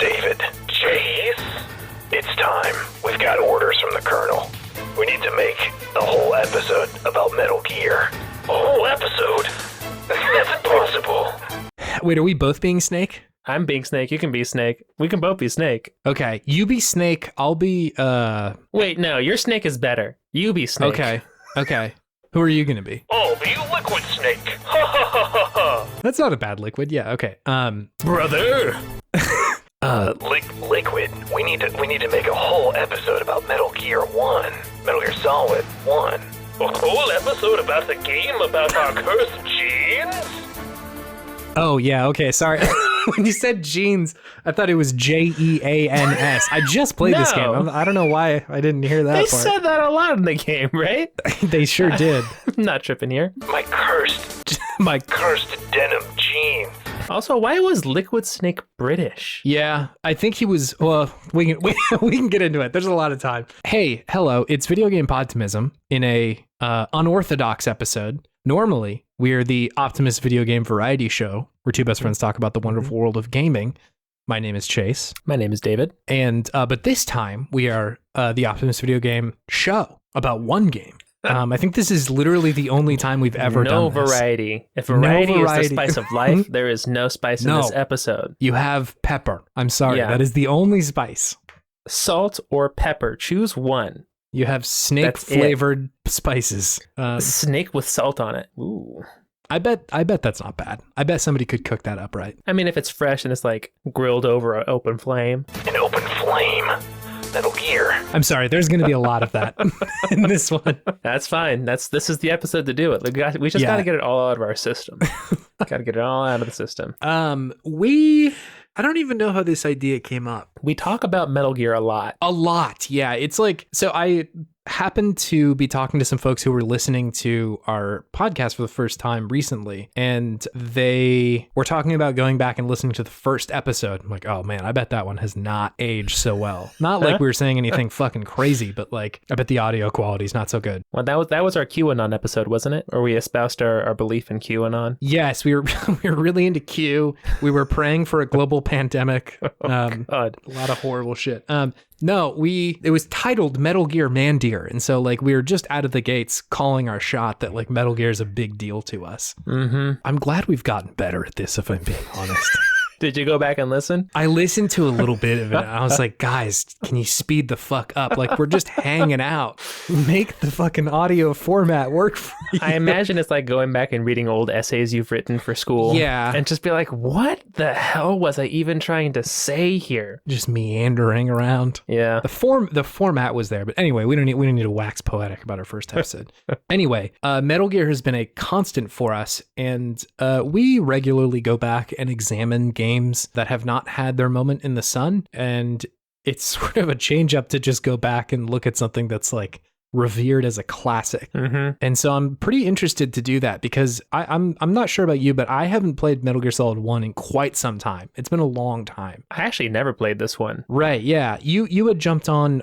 David. Chase? It's time. We've got orders from the Colonel. We need to make a whole episode about Metal Gear. A whole episode? That's impossible. Wait, are we both being Snake? I'm being Snake. You can be Snake. We can both be Snake. Okay, you be Snake. I'll be, Wait, no, your Snake is better. You be Snake. Okay. Who are you gonna be? I'll be Liquid Snake. Ha ha ha ha ha. That's not a bad Liquid. Yeah, okay. Brother. Liquid. We need to make a whole episode about Metal Gear 1. Metal Gear Solid 1. A whole episode about the game about our cursed genes? Oh, yeah, okay, sorry. When you said jeans, I thought it was Jeans. I just played this game. I don't know why I didn't hear that They part. said that a lot in the game, right? They sure did. I'm not tripping here. My cursed denim jeans. Also, why was Liquid Snake British? Yeah, I think he was, well, we can get into it. There's a lot of time. Hey, hello, it's Video Game Podtimism in a unorthodox episode. Normally, we're the Optimist video game variety show where two best friends talk about the wonderful world of gaming. My name is Chase. My name is David. And but this time we are the Optimist video game show about one game. I think this is literally the only time we've ever done this. No variety. If variety is the spice of life, there is no spice in this episode. You have pepper. I'm sorry. Yeah. That is the only spice. Salt or pepper. Choose one. You have snake-flavored spices. Snake with salt on it. Ooh. I bet that's not bad. I bet somebody could cook that up right. I mean, if it's fresh and it's like grilled over an open flame. An open flame. Metal Gear. I'm sorry. There's going to be a lot of that in this one. That's fine. This is the episode to do it. We just got to get it all out of our system. Got to get it all out of the system. I don't even know how this idea came up. We talk about Metal Gear a lot. A lot, yeah. It's like, so I happened to be talking to some folks who were listening to our podcast for the first time recently, and they were talking about going back and listening to the first episode. I'm like, oh man, I bet that one has not aged so well. Not like we were saying anything fucking crazy, but like, I bet the audio quality is not so good. Well, that was our QAnon episode, wasn't it? Or we espoused our belief in QAnon? Yes, we were really into Q. We were praying for a global pandemic. God. A lot of horrible shit. No, it was titled Metal Gear Mandir, and so like we were just out of the gates calling our shot that like Metal Gear is a big deal to us. Mm-hmm. I'm glad we've gotten better at this, if I'm being honest. Did you go back and listen? I listened to a little bit of it. And I was like, guys, can you speed the fuck up? Like, we're just hanging out. Make the fucking audio format work for you. I imagine it's like going back and reading old essays you've written for school. Yeah. And just be like, what the hell was I even trying to say here? Just meandering around. Yeah. The format was there. But anyway, we don't need to wax poetic about our first episode. Anyway, Metal Gear has been a constant for us. And we regularly go back and examine games that have not had their moment in the sun, and it's sort of a change up to just go back and look at something that's like revered as a classic. Mm-hmm. And so I'm pretty interested to do that because I'm not sure about you, but I haven't played Metal Gear Solid 1 in quite some time. It's been a long time. I actually never played this one. Right, yeah. You had jumped on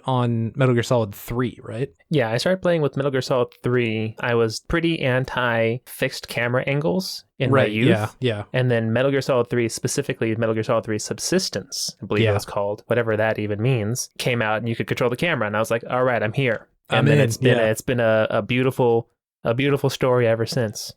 Metal Gear Solid 3, right? Yeah, I started playing with Metal Gear Solid 3. I was pretty anti-fixed camera angles in my youth. Yeah. And then Metal Gear Solid 3, specifically Metal Gear Solid 3 Subsistence, I believe it was called, whatever that even means, came out and you could control the camera. And I was like, all right, I'm here. And then it's been a beautiful story ever since.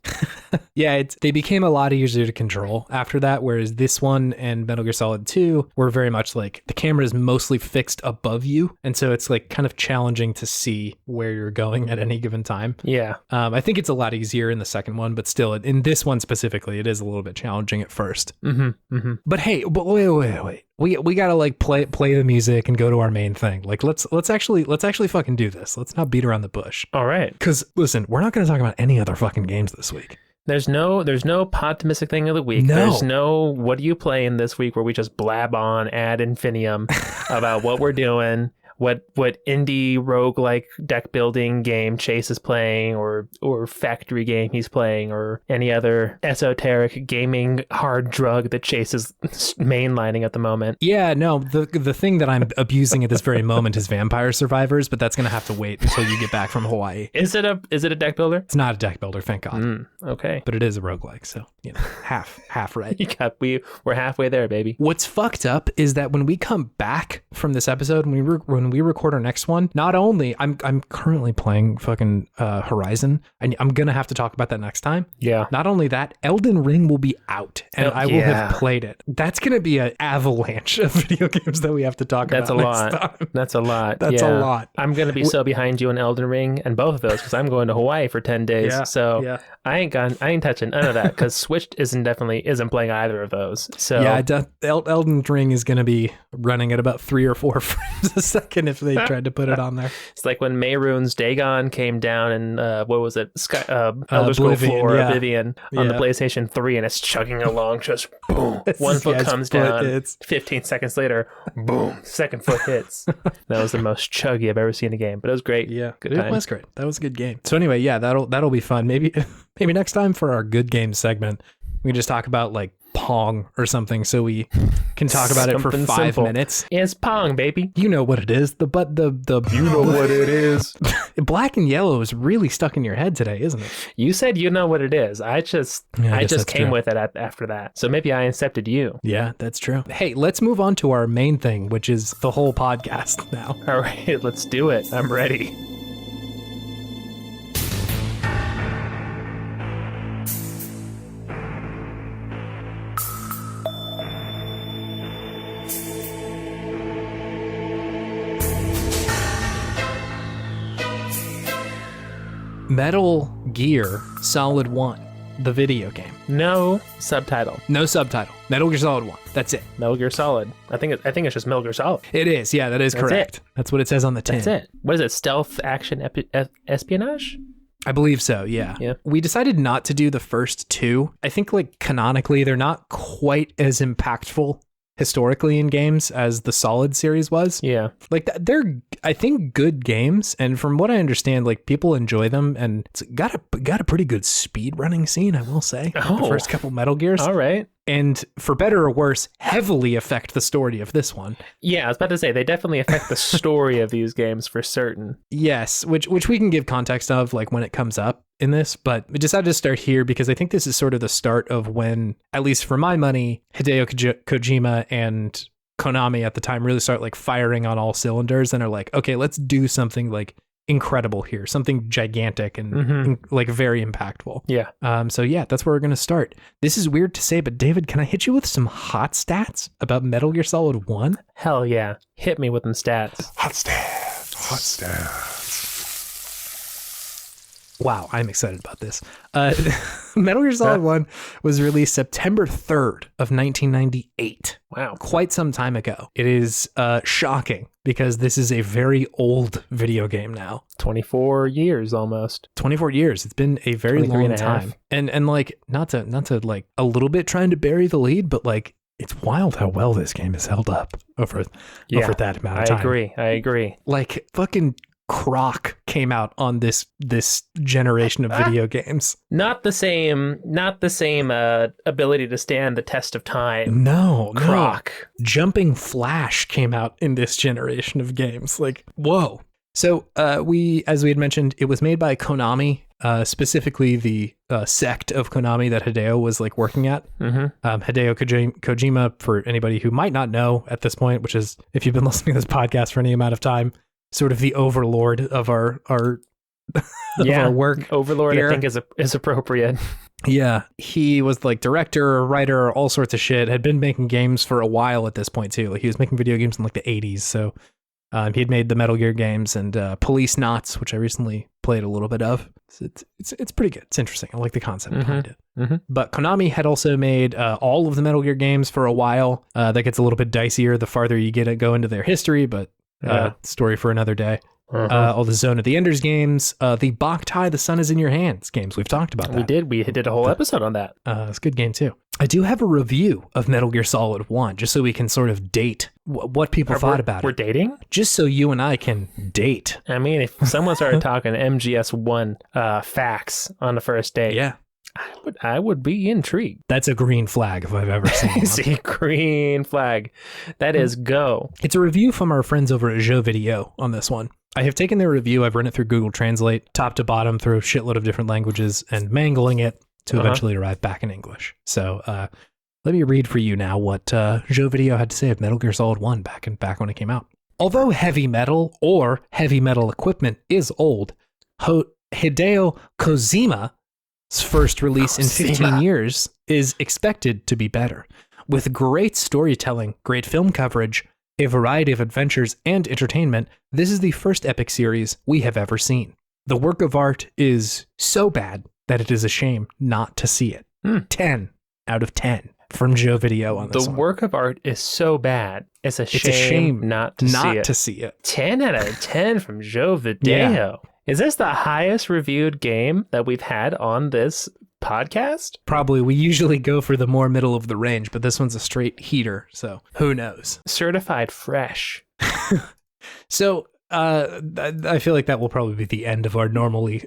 Yeah, they became a lot easier to control after that, whereas this one and Metal Gear Solid 2 were very much like the camera is mostly fixed above you, and so it's like kind of challenging to see where you're going at any given time. Yeah. I think it's a lot easier in the second one, but still, in this one specifically, it is a little bit challenging at first. Mm-hmm. Mm-hmm. But hey, wait. We gotta like play the music and go to our main thing. Like let's actually fucking do this. Let's not beat around the bush. All right. Because listen, we're not gonna talk about any other fucking games this week. There's no Podtimistic thing of the week. No. There's no what are you playing this week where we just blab on ad infinitum about what we're doing. what indie roguelike deck building game Chase is playing, or factory game he's playing, or any other esoteric gaming hard drug that Chase is mainlining at the moment. Yeah, no, the thing that I'm abusing at this very moment is Vampire Survivors, but that's going to have to wait until you get back from Hawaii. Is it a deck builder? It's not a deck builder, thank God. Okay. But it is a roguelike, so, you know, half right. We're halfway there, baby. What's fucked up is that when we come back from this episode, when we record our next one, not only I'm currently playing fucking Horizon, and I'm gonna have to talk about that next time. Yeah. Not only that, Elden Ring will be out, and I will have played it. That's gonna be an avalanche of video games that we have to talk about. Next time. That's a lot. That's a lot. I'm gonna be so behind you in Elden Ring and both of those because I'm going to Hawaii for 10 days. I ain't touching none of that because Switch isn't playing either of those. So yeah, Elden Ring is gonna be running at about 3 or 4 frames a second if they tried to put it on there. It's like when Mehrunes Dagon came down and what was it? Elder Scrolls 4 Oblivion on the PlayStation 3, and it's chugging along, just boom. One foot comes down. Hits. 15 seconds later, boom. Second foot hits. That was the most chuggy I've ever seen in a game, but it was great. Yeah, good it time. was great. That was a good game. So anyway, yeah, that'll be fun. Maybe next time for our good game segment, we can just talk about like Pong or something, so we can talk about it for 5 minutes. It's Pong, baby. You know what it is. The you know what it is. Black and yellow is really stuck in your head today, isn't it? You said you know what it is. I just came with it after that. So maybe I incepted you. Yeah, that's true. Hey, let's move on to our main thing, which is the whole podcast now. All right, let's do it. I'm ready. Metal Gear Solid 1, the video game. No subtitle. No subtitle. Metal Gear Solid 1. That's it. Metal Gear Solid. I think it's just Metal Gear Solid. It is. Yeah, that is correct. That's what it says on the tin. That's it. What is it? Stealth action espionage? I believe so, yeah. We decided not to do the first 2. I think like canonically they're not quite as impactful historically in games as the Solid series was. Yeah. Like they're, I think, good games, and from what I understand, like people enjoy them, and it's got a pretty good speed running scene, I will say. The first couple Metal Gears. All right. And for better or worse, heavily affect the story of this one. Yeah, I was about to say they definitely affect the story of these games for certain. Yes, which we can give context of like when it comes up in this, but we decided to start here because I think this is sort of the start of when, at least for my money, Hideo Kojima and Konami at the time really start like firing on all cylinders and are like, okay, let's do something like incredible here, something gigantic and like very impactful. Yeah. So yeah, that's where we're gonna start. This is weird to say, but David, can I hit you with some hot stats about Metal Gear Solid 1? Hell yeah. Hit me with them stats. Hot stats. Hot stats. Wow, I'm excited about this. Metal Gear Solid 1 was released September 3rd of 1998. Wow. Quite some time ago. It is shocking because this is a very old video game now. 24 years almost. 24 years. It's been a very long time. And like not to like a little bit trying to bury the lead, but like it's wild how well this game has held up over that amount of time. I agree. Like fucking Croc came out on this generation of video games. Not the same ability to stand the test of time. No, Croc. No. Jumping Flash came out in this generation of games. Like, whoa. So as we had mentioned, it was made by Konami, specifically the sect of Konami that Hideo was like working at. Hideo Kojima, for anybody who might not know at this point, which is if you've been listening to this podcast for any amount of time, sort of the overlord of our our work. Overlord here. I think is appropriate. Yeah, he was like director, writer, all sorts of shit. Had been making games for a while at this point too. Like he was making video games in like the 80s. So he had made the Metal Gear games and Police Knots, which I recently played a little bit of. It's pretty good. It's interesting. I like the concept behind it. But Konami had also made all of the Metal Gear games for a while. That gets a little bit dicier the farther you go into their history, but story for another day. All the Zone of the Enders games, the Boktai, The Sun Is in Your Hands games. We've talked about that. We did a whole episode on that. It's a good game too. I do have a review of Metal Gear Solid 1, just so we can sort of date what people thought about it. We're dating? Just so you and I can date. I mean, if someone started talking MGS1 facts on the first date, Yeah. I would be intrigued. That's a green flag if I've ever seen one. See, green flag. That is go. It's a review from our friends over at Joe Video on this one. I have taken their review, I've run it through Google Translate, top to bottom through a shitload of different languages, and mangling it to eventually arrive back in English. So let me read for you now what Joe Video had to say of Metal Gear Solid 1 back when it came out. Although heavy metal or heavy metal equipment is old, Hideo Kojima's first release in 15 years is expected to be better. With great storytelling, great film coverage, a variety of adventures and entertainment, this is the first epic series we have ever seen. The work of art is so bad that it is a shame not to see it. 10 out of 10 from Joe Video on this one. The work of art is so bad. It's a shame not to see it. 10 out of 10 from Joe Video. Yeah. Is this the highest reviewed game that we've had on this podcast? Probably. We usually go for the more middle of the range, but this one's a straight heater, so who knows? Certified fresh. So I feel like that will probably be the end of our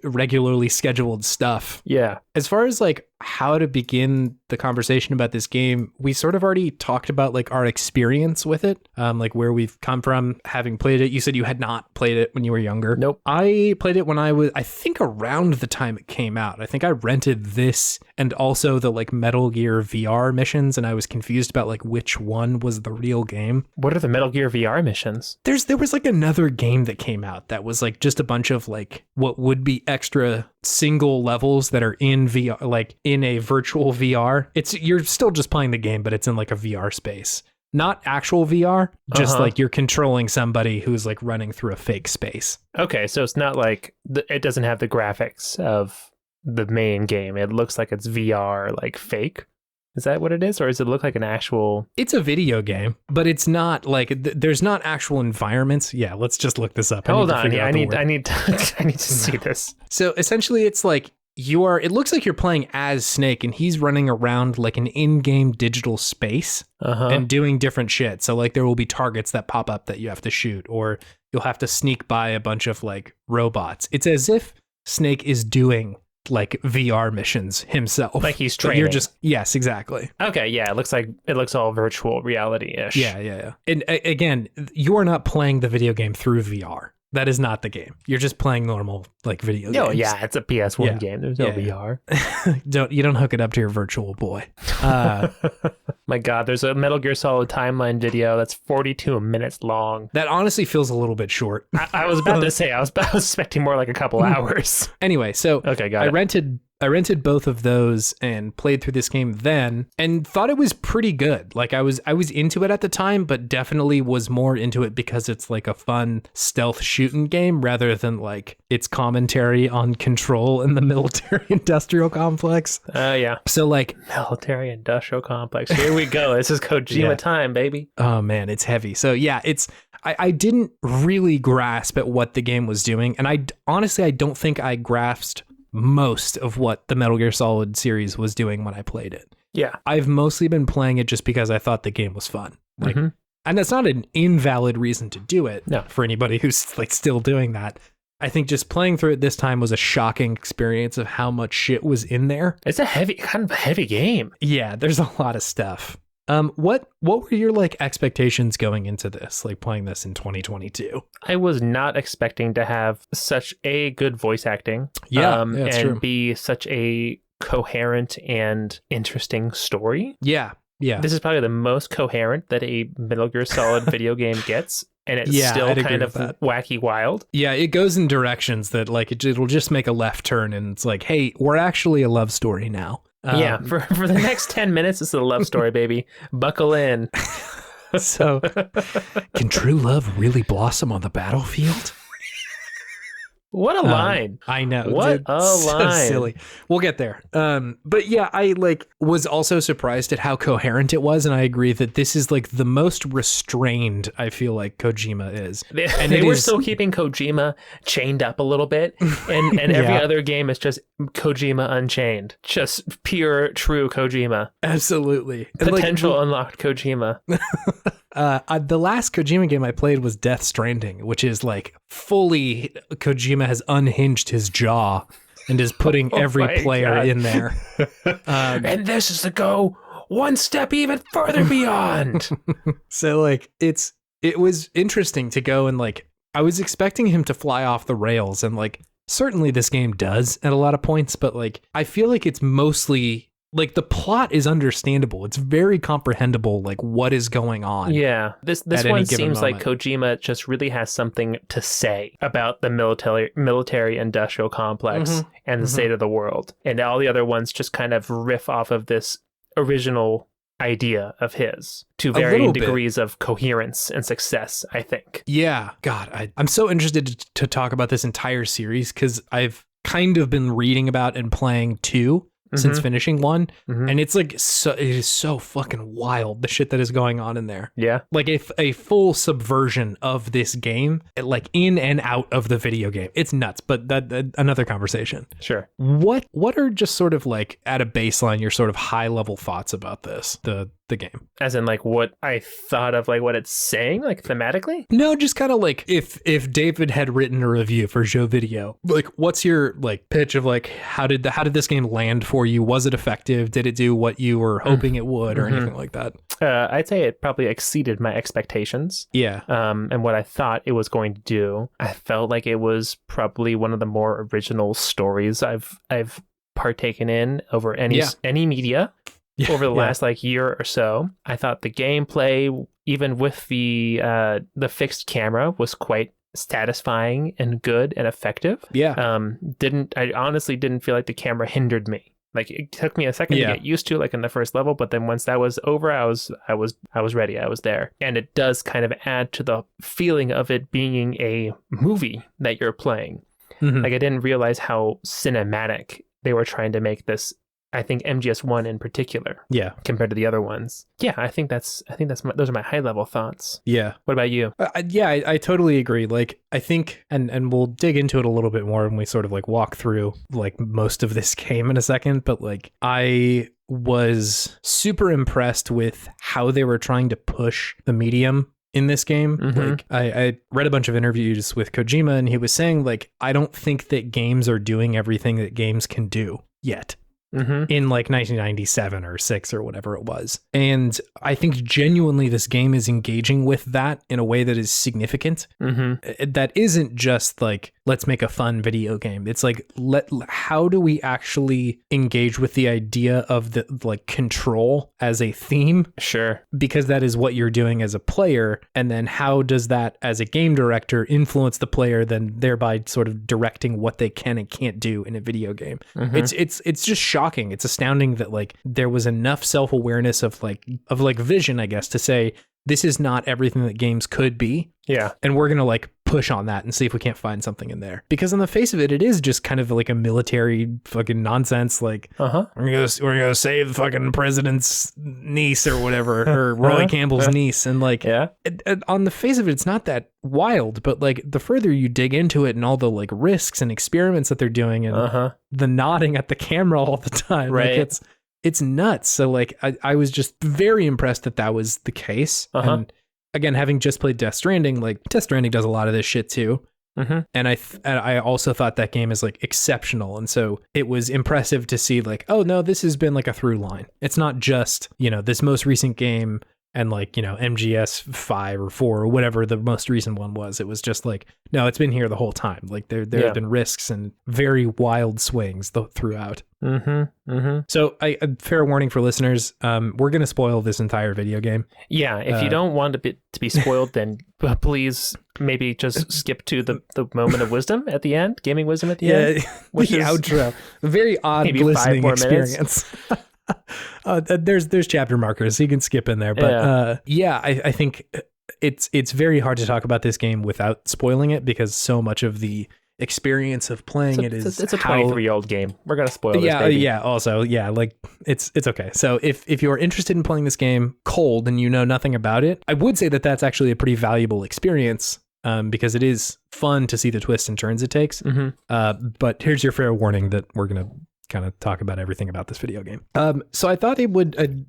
regularly scheduled stuff. Yeah. As far as like how to begin the conversation about this game, we sort of already talked about like our experience with it, like where we've come from having played it. You said you had not played it when you were younger. Nope. I played it when I think around the time it came out. I think I rented this and also the like Metal Gear VR missions, and I was confused about like which one was the real game. What are the Metal Gear VR missions? There was like another game that came out that was like just a bunch of like what would be extra single levels that are in VR, like in a virtual VR. You're still just playing the game, but it's in like a VR space. Not actual VR, just like you're controlling somebody who's like running through a fake space. Okay, so it's not like it doesn't have the graphics of the main game. It looks like it's VR, like fake. Is that what it is? Or does it look like an actual... It's a video game, but it's not like... there's not actual environments. Yeah, let's just look this up. Hold on. Yeah, I need to see this. So essentially it's like it looks like you're playing as Snake and he's running around like an in-game digital space and doing different shit. So like there will be targets that pop up that you have to shoot, or you'll have to sneak by a bunch of like robots. It's as if Snake is doing like VR missions himself. Like he's training. Yes, exactly. Okay, yeah, it looks all virtual reality-ish. Yeah. And again, you are not playing the video game through VR. That is not the game. You're just playing normal like video games. No, yeah, it's a PS1 game. There's no VR. You don't hook it up to your virtual boy. My God, there's a Metal Gear Solid timeline video that's 42 minutes long. That honestly feels a little bit short. I was about to say, I was expecting more like a couple hours. Anyway, so okay, got it. I rented both of those and played through this game then and thought it was pretty good. Like I was into it at the time, but definitely was more into it because it's like a fun stealth shooting game rather than like its commentary on control in the military industrial complex. Yeah. So like military industrial complex. Here we go. This is Kojima time, baby. Oh man, it's heavy. So yeah, I didn't really grasp at what the game was doing. And I don't think I grasped most of what the Metal Gear Solid series was doing when I played it. Yeah. I've mostly been playing it just because I thought the game was fun. Like, and that's not an invalid reason to do it for anybody who's like still doing that. I think just playing through it this time was a shocking experience of how much shit was in there. It's a kind of a heavy game. Yeah, there's a lot of stuff. What were your like expectations going into this, like playing this in 2022? I was not expecting to have such a good voice acting. And true. Be such a coherent and interesting story. Yeah. This is probably the most coherent that a Metal Gear Solid video game gets. And it's still kind of wacky wild. Yeah, it goes in directions that like it'll just make a left turn and it's like, hey, we're actually a love story now. For the next 10 minutes, it's a love story, baby. Buckle in. So, can true love really blossom on the battlefield? What a line. I know. What a so line. Silly. We'll get there. But yeah, I was also surprised at how coherent it was, and I agree that this is like the most restrained I feel like Kojima is. They were still keeping Kojima chained up a little bit, and every other game is just Kojima Unchained. Just pure, true Kojima. Absolutely. Potential unlocked Kojima. The last Kojima game I played was Death Stranding, which is like fully Kojima has unhinged his jaw and is putting every player in there. And this is to go one step even further beyond. So like it was interesting to go and like I was expecting him to fly off the rails, and like certainly this game does at a lot of points, but like I feel like it's mostly like the plot is understandable. It's very comprehensible, like what is going on. Yeah. This one seems like Kojima just really has something to say about the military industrial complex and the state of the world. And all the other ones just kind of riff off of this original idea of his to varying degrees of coherence and success, I think. Yeah. God, I'm so interested to talk about this entire series because I've kind of been reading about and playing 2 since finishing 1, and it's like it is so fucking wild, the shit that is going on in there. Yeah, like a full subversion of this game, like in and out of the video game. It's nuts, but that another conversation. Sure. What are just sort of like at a baseline your sort of high level thoughts about this, the game? As in like what I thought of, like what it's saying, like thematically? No, just kind of like if David had written a review for Joe Video, like what's your like pitch of like how did this game land for you? Was it effective? Did it do what you were hoping it would, or anything like that? I'd say it probably exceeded my expectations. Yeah. And what I thought it was going to do, I felt like it was probably one of the more original stories I've partaken in over any media. Over the last like year or so. I thought the gameplay, even with the fixed camera, was quite satisfying and good and effective. Yeah. I honestly didn't feel like the camera hindered me. Like it took me a second to get used to, like in the first level, but then once that was over, I was ready. I was there. And it does kind of add to the feeling of it being a movie that you're playing. Like I didn't realize how cinematic they were trying to make this. I think MGS1 in particular. Yeah. Compared to the other ones. Yeah, I think those are my high level thoughts. Yeah. What about you? I totally agree. Like I think, and we'll dig into it a little bit more when we sort of like walk through like most of this game in a second, but like I was super impressed with how they were trying to push the medium in this game. Like I read a bunch of interviews with Kojima, and he was saying like, I don't think that games are doing everything that games can do yet. In like 1997 or 6 or whatever it was. And I think genuinely this game is engaging with that in a way that is significant. That isn't just like, let's make a fun video game. It's like, how do we actually engage with the idea of the like control as a theme? Sure. Because that is what you're doing as a player. And then how does that as a game director influence the player, then thereby sort of directing what they can and can't do in a video game? It's just shocking. It's astounding that like there was enough self-awareness of vision, I guess, to say this is not everything that games could be. Yeah. And we're going to like push on that and see if we can't find something in there. Because on the face of it, it is just kind of like a military fucking nonsense. Like, we're gonna save the fucking president's niece or whatever, or Roy Campbell's niece. And like, on the face of it, it's not that wild, but like the further you dig into it and all the like risks and experiments that they're doing and the nodding at the camera all the time, like it's nuts. So like, I was just very impressed that was the case. And again, having just played Death Stranding, like Death Stranding does a lot of this shit too. And I also thought that game is like exceptional. And so it was impressive to see like, oh no, this has been like a through line. It's not just, this most recent game and like, MGS 5 or 4 or whatever the most recent one was. It was just like, no, it's been here the whole time. Like there have been risks and very wild swings throughout. So a fair warning for listeners, we're going to spoil this entire video game. Yeah, if you don't want to be spoiled, then please maybe just skip to the moment of wisdom at the end, gaming wisdom at the end. Which is outro. A very odd listening experience. There's chapter markers, so you can skip in there. But I think it's very hard to talk about this game without spoiling it, because so much of the experience of playing it is it's a 23-year-old game. We're gonna spoil this, yeah, baby. yeah. Also, yeah, like it's okay. So if you're interested in playing this game cold and you know nothing about it, I would say that that's actually a pretty valuable experience. Because it is fun to see the twists and turns it takes. But here's your fair warning that we're going to kind of talk about everything about this video game. So I thought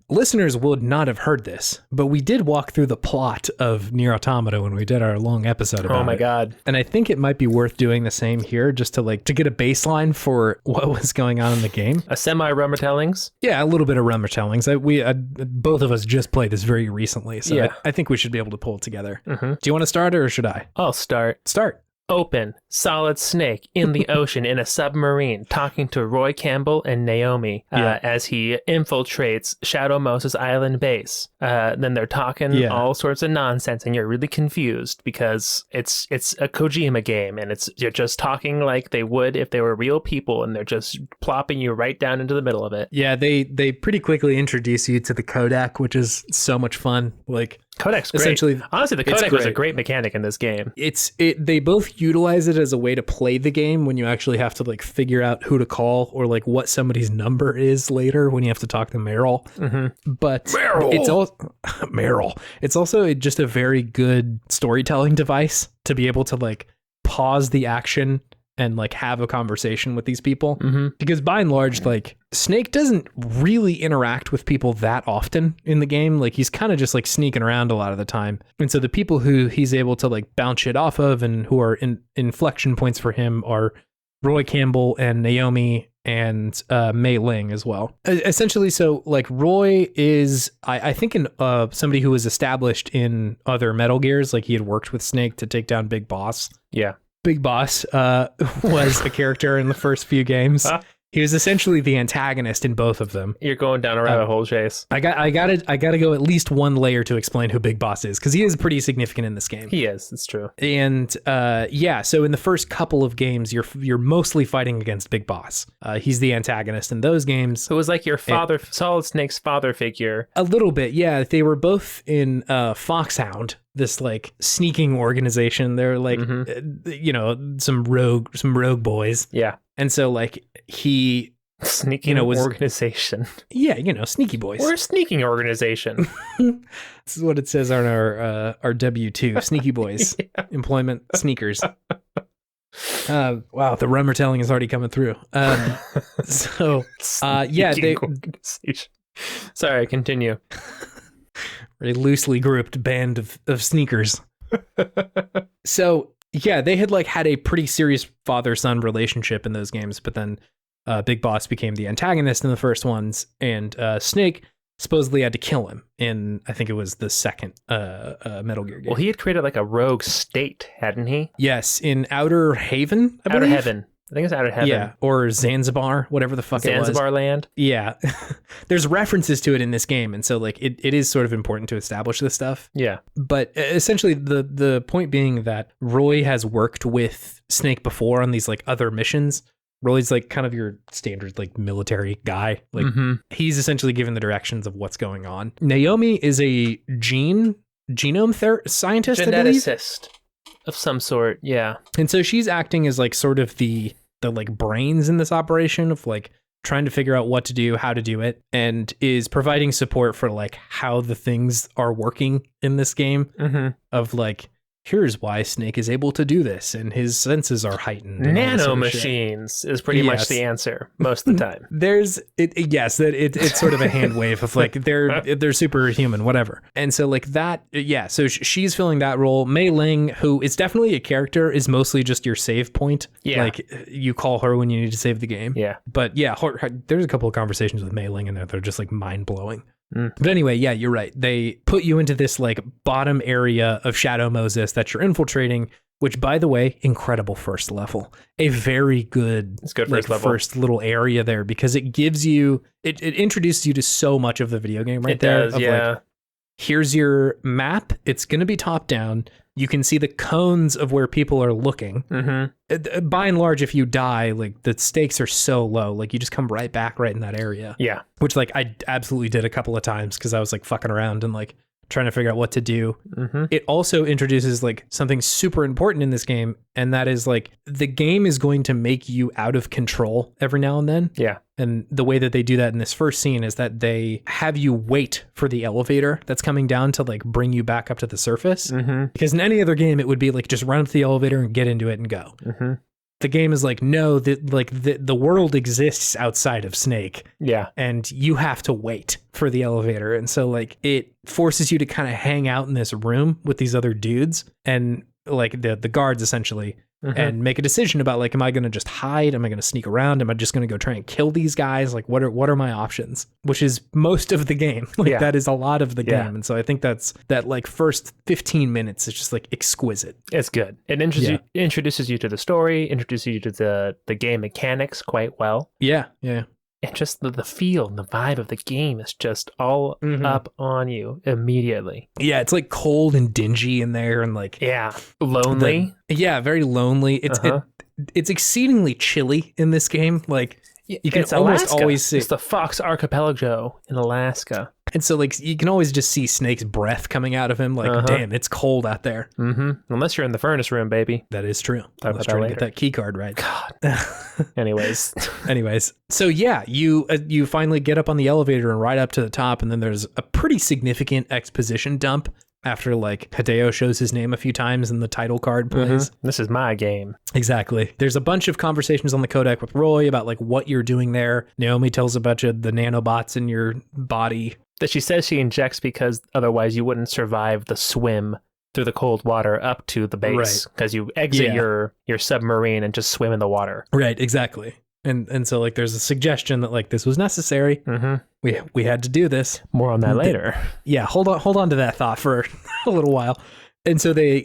listeners would not have heard this, but we did walk through the plot of Nier Automata when we did our long episode about it. Oh my God. And I think it might be worth doing the same here just to get a baseline for what was going on in the game. A semi-rumor tellings? Yeah, a little bit of rumor tellings. Both of us just played this very recently, so yeah. I think we should be able to pull it together. Do you want to start or should I? I'll start. Start. Open, Solid Snake in the ocean in a submarine talking to Roy Campbell and Naomi as he infiltrates Shadow Moses Island base. Then they're talking all sorts of nonsense and you're really confused because it's a Kojima game and you're just talking like they would if they were real people and they're just plopping you right down into the middle of it. Yeah, they pretty quickly introduce you to the codec, which is so much fun. Like Codec's great. Essentially, honestly, the codec was a great mechanic in this game. They both utilize it as a way to play the game when you actually have to like figure out who to call or like what somebody's number is later when you have to talk to Meryl. But it's also Meryl. It's also just a very good storytelling device to be able to like pause the action and like have a conversation with these people. Because by and large, like Snake doesn't really interact with people that often in the game. Like he's kind of just like sneaking around a lot of the time. And so the people who he's able to like bounce shit off of and who are inflection points for him are Roy Campbell and Naomi and Mei Ling as well. Essentially, so like Roy is, I think, somebody who was established in other Metal Gears. Like he had worked with Snake to take down Big Boss. Yeah. Big Boss was a character in the first few games. He was essentially the antagonist in both of them. You're going down a rabbit hole, Chase. I gotta go at least one layer to explain who Big Boss is, because he is pretty significant in this game. He is, it's true. And so in the first couple of games, you're mostly fighting against Big Boss. He's the antagonist in those games. Who was like your father, Solid Snake's father figure. A little bit, yeah. They were both in Foxhound, this like sneaking organization. They're like, some rogue boys. Yeah. And so like sneaking organization. Yeah, sneaky boys. We're a sneaking organization. This is what it says on our W-2, sneaky boys, employment sneakers. Wow, the rumor telling is already coming through. Organization. Sorry, continue. Very loosely grouped band of sneakers. So yeah, they had like had a pretty serious father-son relationship in those games, but then Big Boss became the antagonist in the first ones, and Snake supposedly had to kill him in, I think it was the second Metal Gear game. Well, he had created like a rogue state, hadn't he? Yes, in Outer Haven, I believe. Outer Heaven. I think it's Outer Heaven. Yeah, or Zanzibar, whatever the fuck it was. Zanzibar land? Yeah. There's references to it in this game, and so like it is sort of important to establish this stuff. Yeah. But essentially the point being that Roy has worked with Snake before on these like other missions. Roy's like kind of your standard like military guy. Like he's essentially given the directions of what's going on. Naomi is a genome scientist, geneticist of some sort, yeah. And so she's acting as like sort of the like brains in this operation of like trying to figure out what to do, how to do it, and is providing support for like how the things are working in this game of like, here's why Snake is able to do this, and his senses are heightened. Nano machines is pretty much the answer most of the time. It's sort of a hand wave of like they're superhuman, whatever. And so like that, so she's filling that role. Mei Ling, who is definitely a character, is mostly just your save point. Yeah, like you call her when you need to save the game. Yeah, but yeah, there's a couple of conversations with Mei Ling in there that are just like mind blowing. But anyway, yeah, you're right. They put you into this like bottom area of Shadow Moses that you're infiltrating, which, by the way, incredible first level. A very good, it's good first level. First little area there, because it gives you, it introduces you to so much of the video game right there. Like, here's your map. It's going to be top down. You can see the cones of where people are looking. By and large, if you die, like the stakes are so low, like you just come right back right in that area. Yeah. Which like I absolutely did a couple of times because I was like fucking around and like trying to figure out what to do. Mm-hmm. It also introduces like something super important in this game, and that is like the game is going to make you out of control every now and then. Yeah. And the way that they do that in this first scene is that they have you wait for the elevator that's coming down to like bring you back up to the surface. Mm-hmm. Because in any other game, it would be like just run up to the elevator and get into it and go. Mm-hmm. The game is like, no, the world exists outside of Snake. Yeah. And you have to wait for the elevator. And so like it forces you to kind of hang out in this room with these other dudes and like the guards essentially. Mm-hmm. And make a decision about like, am I going to just hide? Am I going to sneak around? Am I just going to go try and kill these guys? Like, what are my options? Which is most of the game. Like that is a lot of the game. And so I think that like first 15 minutes is just like exquisite. It's good. It introduces you to the story, introduces you to the game mechanics quite well. Yeah. Yeah. And just the feel and the vibe of the game is just all up on you immediately. Yeah, it's like cold and dingy in there and like... Yeah, lonely. Very lonely. It's exceedingly chilly in this game. Like, you can almost always see... It's the Fox Archipelago in Alaska. And so, like, you can always just see Snake's breath coming out of him. Like, damn, it's cold out there. Mm-hmm. Unless you're in the furnace room, baby. That is true. Let's try to get that key card right. God. Anyways. So yeah, you finally get up on the elevator and ride up to the top, and then there's a pretty significant exposition dump after like Hideo shows his name a few times and the title card plays. This is my game. Exactly. There's a bunch of conversations on the codec with Roy about like what you're doing there. Naomi tells a bunch of the nanobots in your body. That she says she injects because otherwise you wouldn't survive the swim through the cold water up to the base. Because you exit your submarine and just swim in the water. Right, exactly. And so like there's a suggestion that like this was necessary. We had to do this. More on that later. Yeah, hold on to that thought for a little while. And so they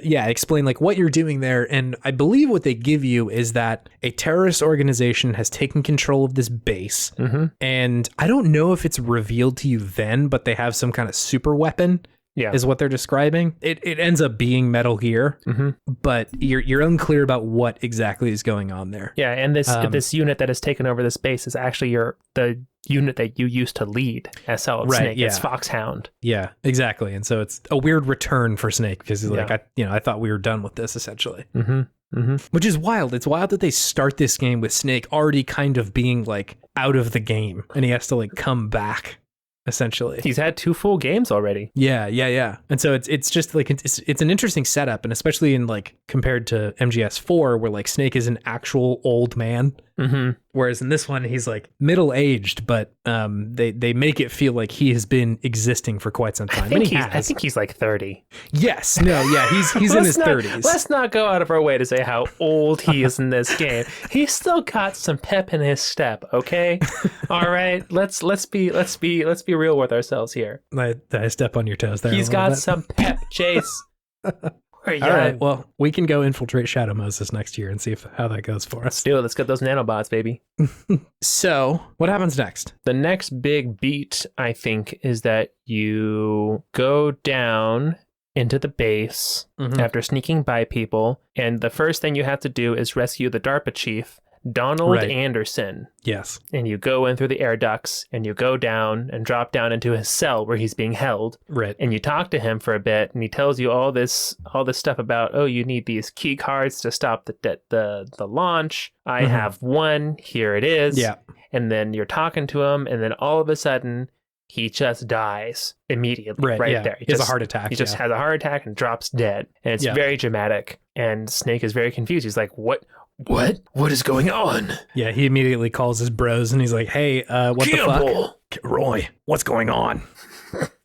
explain like what you're doing there, and I believe what they give you is that a terrorist organization has taken control of this base, and I don't know if it's revealed to you then, but they have some kind of super weapon. Yeah, is what they're describing. It ends up being Metal Gear, but you're unclear about what exactly is going on there. Yeah, and this unit that has taken over this base is actually the unit that you used to lead as Solid Snake. Yeah. It's Foxhound. Yeah, exactly. And so it's a weird return for Snake because he's like, I thought we were done with this essentially. Which is wild. It's wild that they start this game with Snake already kind of being like out of the game, and he has to like come back. Essentially, he's had 2 full games already. Yeah. And so it's just like it's an interesting setup, and especially in like compared to MGS4, where like Snake is an actual old man, whereas in this one he's like middle aged, but they make it feel like he has been existing for quite some time. I think he's like 30. Yes, no, yeah, he's in his 30s. Let's not go out of our way to say how old he is in this game. He's still got some pep in his step. Okay, all right. Let's be real with ourselves here. I step on your toes there. He's got some pep, Chase. All right, well, we can go infiltrate Shadow Moses next year and see how that goes for us. Let's do it. Let's get those nanobots, baby. So, what happens next? The next big beat, I think, is that you go down into the base after sneaking by people, and the first thing you have to do is rescue the DARPA chief, Donald Anderson. Yes. And you go in through the air ducts and you go down and drop down into his cell where he's being held. Right. And you talk to him for a bit, and he tells you all this stuff about, oh, you need these key cards to stop the launch. I have one. Here it is. Yeah. And then you're talking to him, and then all of a sudden he just dies immediately there. He has a heart attack. He just has a heart attack and drops dead. And it's very dramatic. And Snake is very confused. He's like, What is going on? Yeah, he immediately calls his bros and he's like, hey, what the fuck? Roy, what's going on?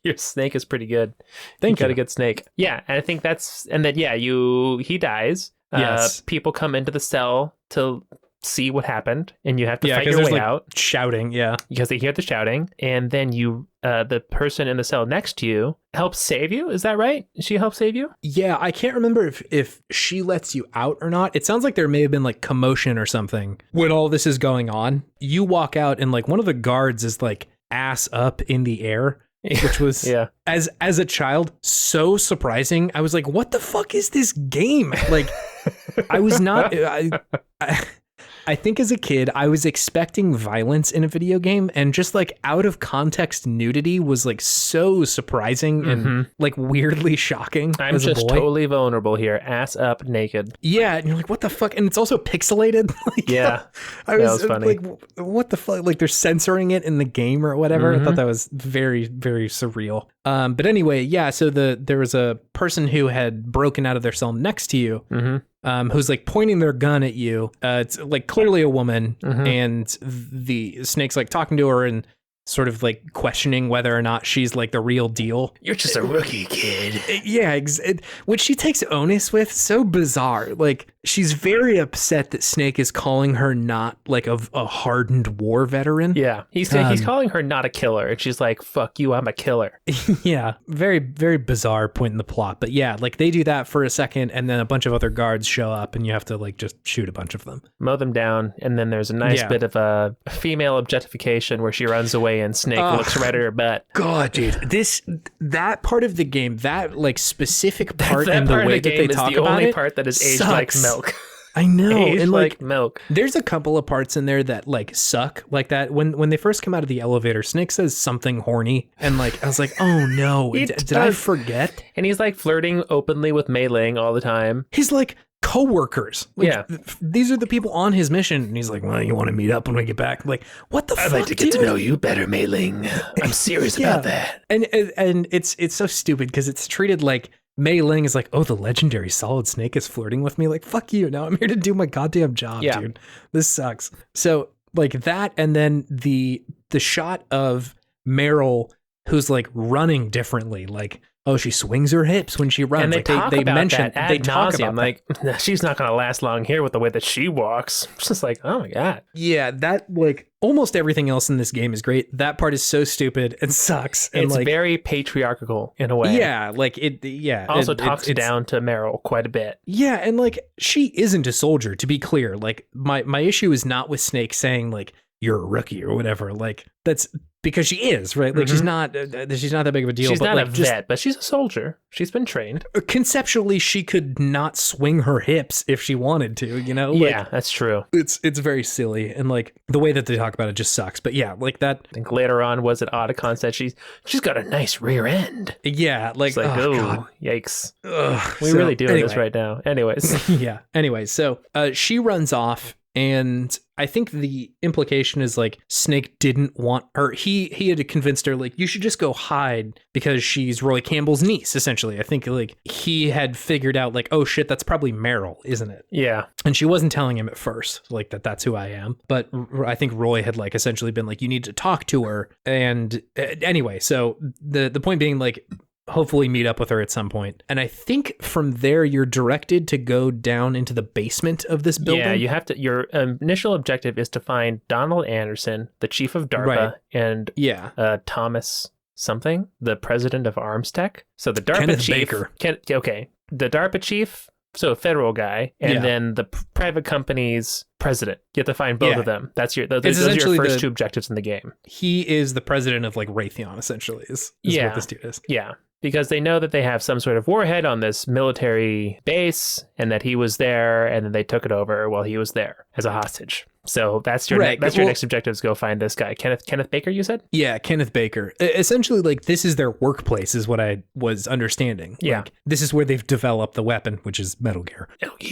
Your Snake is pretty good. Thank you. Got a good Snake. Yeah, and I think he dies. Yes. People come into the cell to see what happened, and you have to fight your way out. Shouting, because they hear the shouting, and then the person in the cell next to you helps save you. Is that right? She helps save you? Yeah, I can't remember if she lets you out or not. It sounds like there may have been like commotion or something when all this is going on. You walk out, and like one of the guards is like ass up in the air. Which was as a child so surprising. I was like, what the fuck is this game? Like, I was not I think as a kid, I was expecting violence in a video game, and just like out of context nudity was like so surprising and like weirdly shocking. I'm as just a boy. totally vulnerable here, ass up, naked. Yeah, and you're like, what the fuck? And it's also pixelated. Like, Yeah, I that was was funny. like, what the fuck? Like they're censoring it in the game or whatever. I thought that was very, very surreal. But anyway, yeah. So there was a person who had broken out of their cell next to you, who's like pointing their gun at you. It's like clearly a woman, and the snake's like talking to her and sort of like questioning whether or not she's like the real deal. You're just a rookie, kid. Yeah, which she takes onus with. So bizarre. Like she's very upset that Snake is calling her not like a hardened war veteran. Yeah, he's calling her not a killer, and she's like, "Fuck you, I'm a killer." Yeah, very, very bizarre point in the plot. But yeah, like they do that for a second, and then a bunch of other guards show up, and you have to like just shoot a bunch of them, mow them down, and then there's a nice bit of a female objectification where she runs away and Snake looks right at her butt. God, dude, that part of the game, that like specific part, that and part the way of the that game they is talk the about only it part that is aged sucks. like milk. I know, Aged and like milk. There's a couple of parts in there that like suck like that. When they first come out of the elevator, Snake says something horny, and like I was like, oh no, did I forget? And he's like flirting openly with Mei Ling all the time. He's like co-workers. Like, yeah, these are the people on his mission, and he's like, well, you want to meet up when we get back? Like, what the fuck? I'd like to get to know you better, Mei Ling. I'm serious about that. And it's so stupid because it's treated like Mei Ling is like, oh, the legendary Solid Snake is flirting with me. Like, fuck you. Now I'm here to do my goddamn job, dude. This sucks. So like that, and then the shot of Meryl who's like running differently, like, oh, she swings her hips when she runs. And they like, talk they about mention, that they ad talk nauseum. about like, she's not going to last long here with the way that she walks. It's just like, oh my God. Yeah, that like almost everything else in this game is great. That part is so stupid and sucks. And it's like, very patriarchal in a way. Yeah, like it. Yeah, also talks down to Meryl quite a bit. Yeah, and like she isn't a soldier, to be clear. Like my issue is not with Snake saying like you're a rookie or whatever. Like that's because she is, right? Like she's not that big of a deal. She's but not like, a vet, but she's a soldier. She's been trained. Conceptually, she could not swing her hips if she wanted to, you know? Like, yeah, that's true. It's very silly, and like the way that they talk about it just sucks. But yeah, like that. I think later on was it Otacon said she's got a nice rear end. Yeah, like, it's like oh, oh God. Yikes. Ugh. We really doing this right now. Anyways. Yeah. Anyway, so she runs off. And I think the implication is like Snake didn't want her. He had convinced her like you should just go hide because she's Roy Campbell's niece. Essentially, I think like he had figured out like, oh shit, that's probably Meryl, isn't it? Yeah. And she wasn't telling him at first like that's who I am. But I think Roy had like essentially been like, you need to talk to her. And anyway, so the point being like, hopefully meet up with her at some point. And I think from there you're directed to go down into the basement of this building. Yeah, you have to. Your initial objective is to find Donald Anderson, the chief of DARPA, and Thomas something, the president of Arms Tech. So the DARPA Kenneth chief, Baker. The DARPA chief, so a federal guy, and then the private company's president. You have to find both of them. Those are your first two objectives in the game. He is the president of like Raytheon, essentially, is what this dude is. Yeah. Because they know that they have some sort of warhead on this military base, and that he was there, and then they took it over while he was there as a hostage. So that's your next objective, is go find this guy, Kenneth Baker. You said? Yeah, Kenneth Baker. Essentially, like this is their workplace, is what I was understanding. Yeah, like, this is where they've developed the weapon, which is Metal Gear.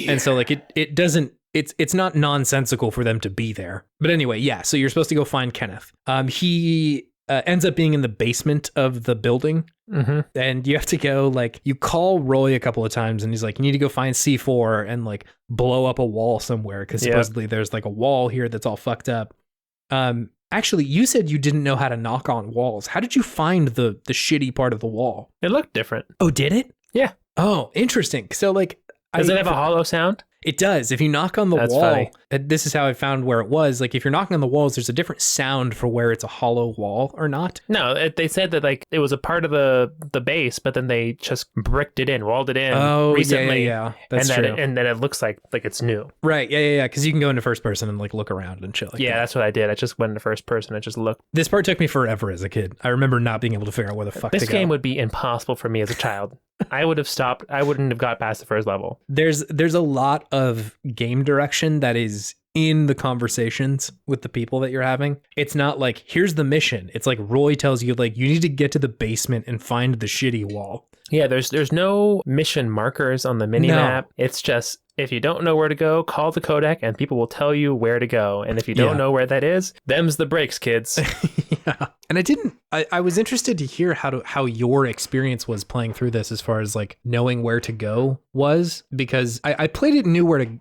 And so like it doesn't. It's not nonsensical for them to be there. But anyway, yeah. So you're supposed to go find Kenneth. He ends up being in the basement of the building. Mm-hmm. And you have to go, like, you call Roy a couple of times and he's like, you need to go find C4 and like blow up a wall somewhere because supposedly there's like a wall here that's all fucked up. Actually, you said you didn't know how to knock on walls. How did you find the shitty part of the wall? It looked different. Oh, did it? Yeah. Oh, interesting. So like, does it have a hollow sound? It does. If you knock on the wall, this is how I found where it was. Like, if you're knocking on the walls, there's a different sound for where it's a hollow wall or not. No, they said that like it was a part of the base, but then they just bricked it in, walled it in recently. Yeah. That's true. And then it looks like it's new. Right. Yeah. Because you can go into first person and like look around and shit like that. That's what I did. I just went into first person and just looked. This part took me forever as a kid. I remember not being able to figure out where the fuck to go. This game would be impossible for me as a child. I would have stopped. I wouldn't have got past the first level. There's a lot of game direction that is in the conversations with the people that you're having. It's not like, here's the mission. It's like Roy tells you, like, you need to get to the basement and find the shitty wall. Yeah, there's no mission markers on the minimap. No. It's just, if you don't know where to go, call the codec and people will tell you where to go. And if you don't know where that is, them's the breaks, kids. Yeah. And I was interested to hear how your experience was playing through this as far as like knowing where to go was, because I played it and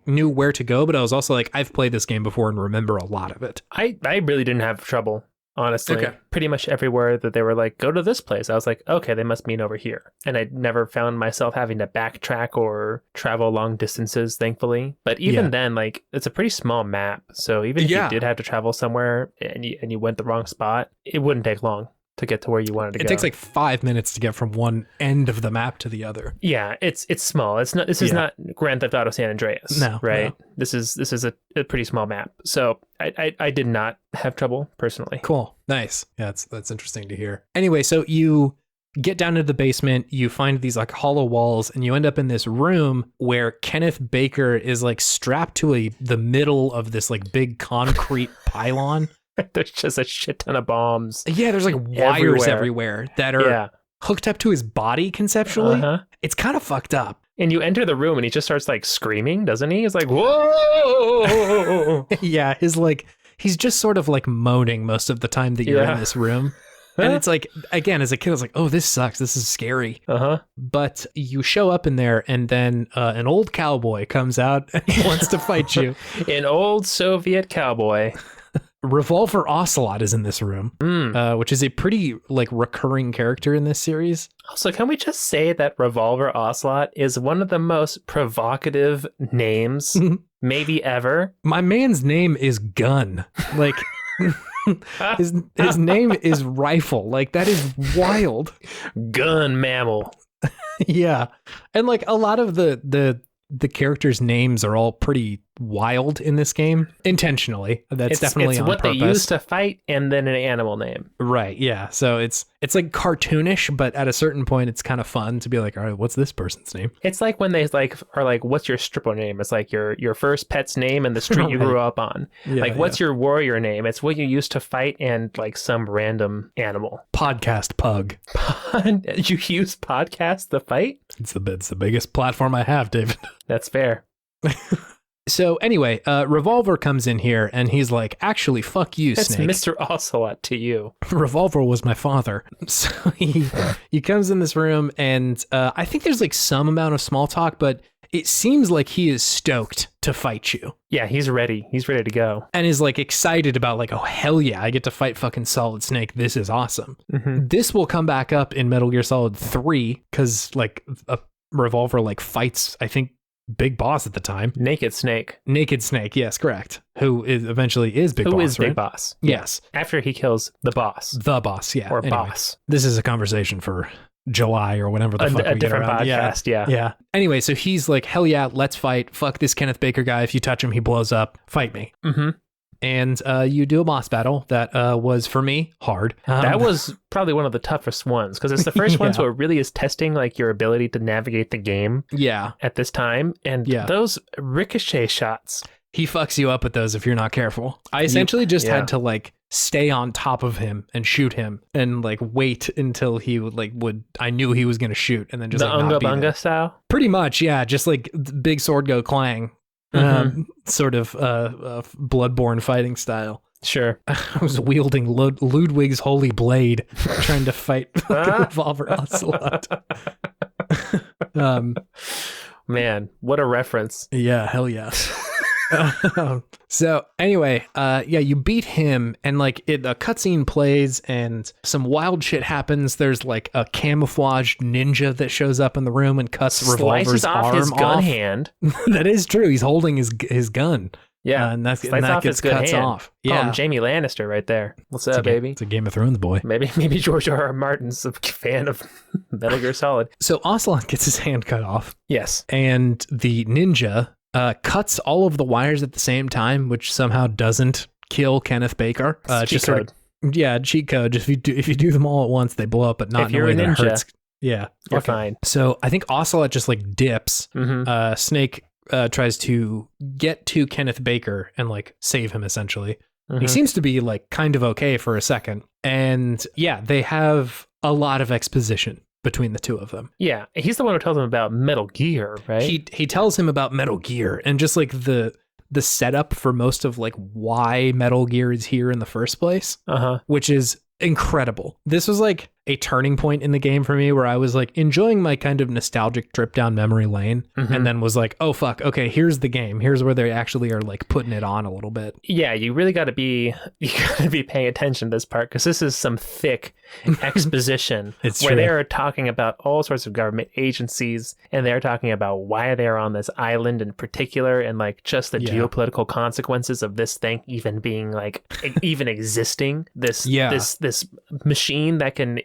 knew where to go, but I was also like, I've played this game before and remember a lot of it. I really didn't have trouble. Honestly, pretty much everywhere that they were like, go to this place, I was like, okay, they must mean over here. And I never found myself having to backtrack or travel long distances, thankfully. But even then, like, it's a pretty small map. So even if you did have to travel somewhere and you went the wrong spot, it wouldn't take long to get to where you wanted to go. It takes like 5 minutes to get from one end of the map to the other. Yeah, it's small. This is not Grand Theft Auto San Andreas. No, right? No. This is a pretty small map. So I did not have trouble personally. Cool. Nice. Yeah, that's interesting to hear. Anyway, so you get down to the basement, you find these like hollow walls, and you end up in this room where Kenneth Baker is like strapped to the middle of this like big concrete pylon. There's just a shit ton of bombs. Yeah, there's like wires everywhere that are hooked up to his body conceptually. It's kind of fucked up. And you enter the room and he just starts like screaming, doesn't he? He's like, whoa! Yeah, he's just sort of like moaning most of the time that you're in this room. And it's like, again, as a kid, I was like, oh, this sucks. This is scary. But you show up in there and then an old cowboy comes out and he wants to fight you. An old Soviet cowboy. Revolver Ocelot is in this room, which is a pretty like recurring character in this series. Also, can we just say that Revolver Ocelot is one of the most provocative names maybe ever? My man's name is Gun. Like his name is Rifle. Like that is wild. Gun mammal. Yeah. And like a lot of the characters' names are all pretty wild in this game intentionally. That's definitely on purpose. It's what they use to fight and then an animal name. Right. Yeah. So it's like cartoonish, but at a certain point it's kind of fun to be like, all right, what's this person's name? It's like when they like are like, what's your stripper name? It's like your first pet's name and the street you grew up on. Yeah, like what's your warrior name? It's what you used to fight and like some random animal. Podcast Pug. You use podcast to fight? It's the biggest platform I have, David. That's fair. So anyway, Revolver comes in here and he's like, actually, fuck you, That's Snake. Mr. Ocelot to you. Revolver was my father. So he comes in this room and I think there's like some amount of small talk, but it seems like he is stoked to fight you. Yeah, he's ready. He's ready to go. And is like excited about like, oh, hell yeah, I get to fight fucking Solid Snake. This is awesome. This will come back up in Metal Gear Solid 3 because like a Revolver like fights, I think, Big Boss at the time. Naked Snake, yes, correct. Who eventually is Big Boss, Who is right? Big Boss. Yes. After he kills the boss. The boss, yeah. Or anyway, boss. This is a conversation for July or whatever the fuck we get different around. podcast, Yeah. Anyway, so he's like, hell yeah, let's fight. Fuck this Kenneth Baker guy. If you touch him, he blows up. Fight me. And you do a boss battle that was, for me, hard. That was probably one of the toughest ones because it's the first one, so it really is testing like your ability to navigate the game. Yeah. At this time, and those ricochet shots. He fucks you up with those if you're not careful. I essentially just had to like stay on top of him and shoot him and like wait until he would I knew he was going to shoot and then just the like, Unga Bunga style. Pretty much, yeah. Just like big sword go clang. Sort of Bloodborne fighting style. Sure. I was wielding Ludwig's holy blade trying to fight Revolver Ocelot. Man, what a reference. Yeah, hell yeah. So anyway, you beat him and like a cutscene plays and some wild shit happens. There's like a camouflaged ninja that shows up in the room and cuts Revolver's arm off. His gun hand. That is true. He's holding his gun. Yeah, and that gets cut off. Call him Jamie Lannister right there. What's up, baby? It's a Game of Thrones boy. Maybe George R.R. Martin's a fan of Metal Gear Solid. So Ocelot gets his hand cut off. Yes, and the ninja cuts all of the wires at the same time, which somehow doesn't kill Kenneth Baker. Cheat code. Cheat code. If you do them all at once, they blow up, but not in a way that hurts. Yeah, you're fine. So I think Ocelot just like dips. Snake tries to get to Kenneth Baker and like save him essentially. Mm-hmm. He seems to be like kind of okay for a second. And yeah, they have a lot of exposition between the two of them. Yeah, he's the one who tells him about Metal Gear, right? He tells him about Metal Gear and just like the setup for most of like why Metal Gear is here in the first place, which is incredible. This was like a turning point in the game for me where I was like enjoying my kind of nostalgic trip down memory lane and then was like, oh fuck, okay, here's the game. Here's where they actually are like putting it on a little bit. Yeah, you really got to be paying attention to this part because this is some thick exposition where they are talking about all sorts of government agencies and they're talking about why they're on this island in particular and like just the geopolitical consequences of this thing even being like even existing. This machine that can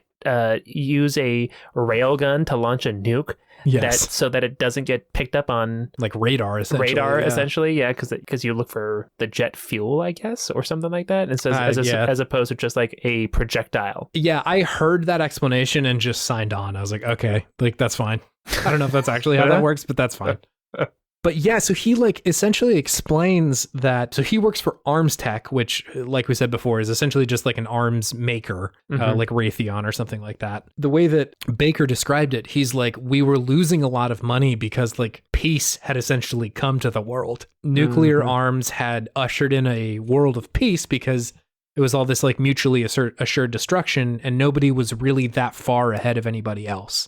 use a railgun to launch a nuke. Yes. So that it doesn't get picked up on like radar essentially. Yeah, because you look for the jet fuel, I guess, or something like that. And so as opposed to just like a projectile. Yeah, I heard that explanation and just signed on. I was like, okay, like that's fine. I don't know if that's actually how that works, but that's fine. But yeah, so he like essentially explains that. So he works for Arms Tech, which, like we said before, is essentially just like an arms maker, like Raytheon or something like that. The way that Baker described it, he's like, we were losing a lot of money because like peace had essentially come to the world. Nuclear arms had ushered in a world of peace because it was all this like mutually assured destruction and nobody was really that far ahead of anybody else,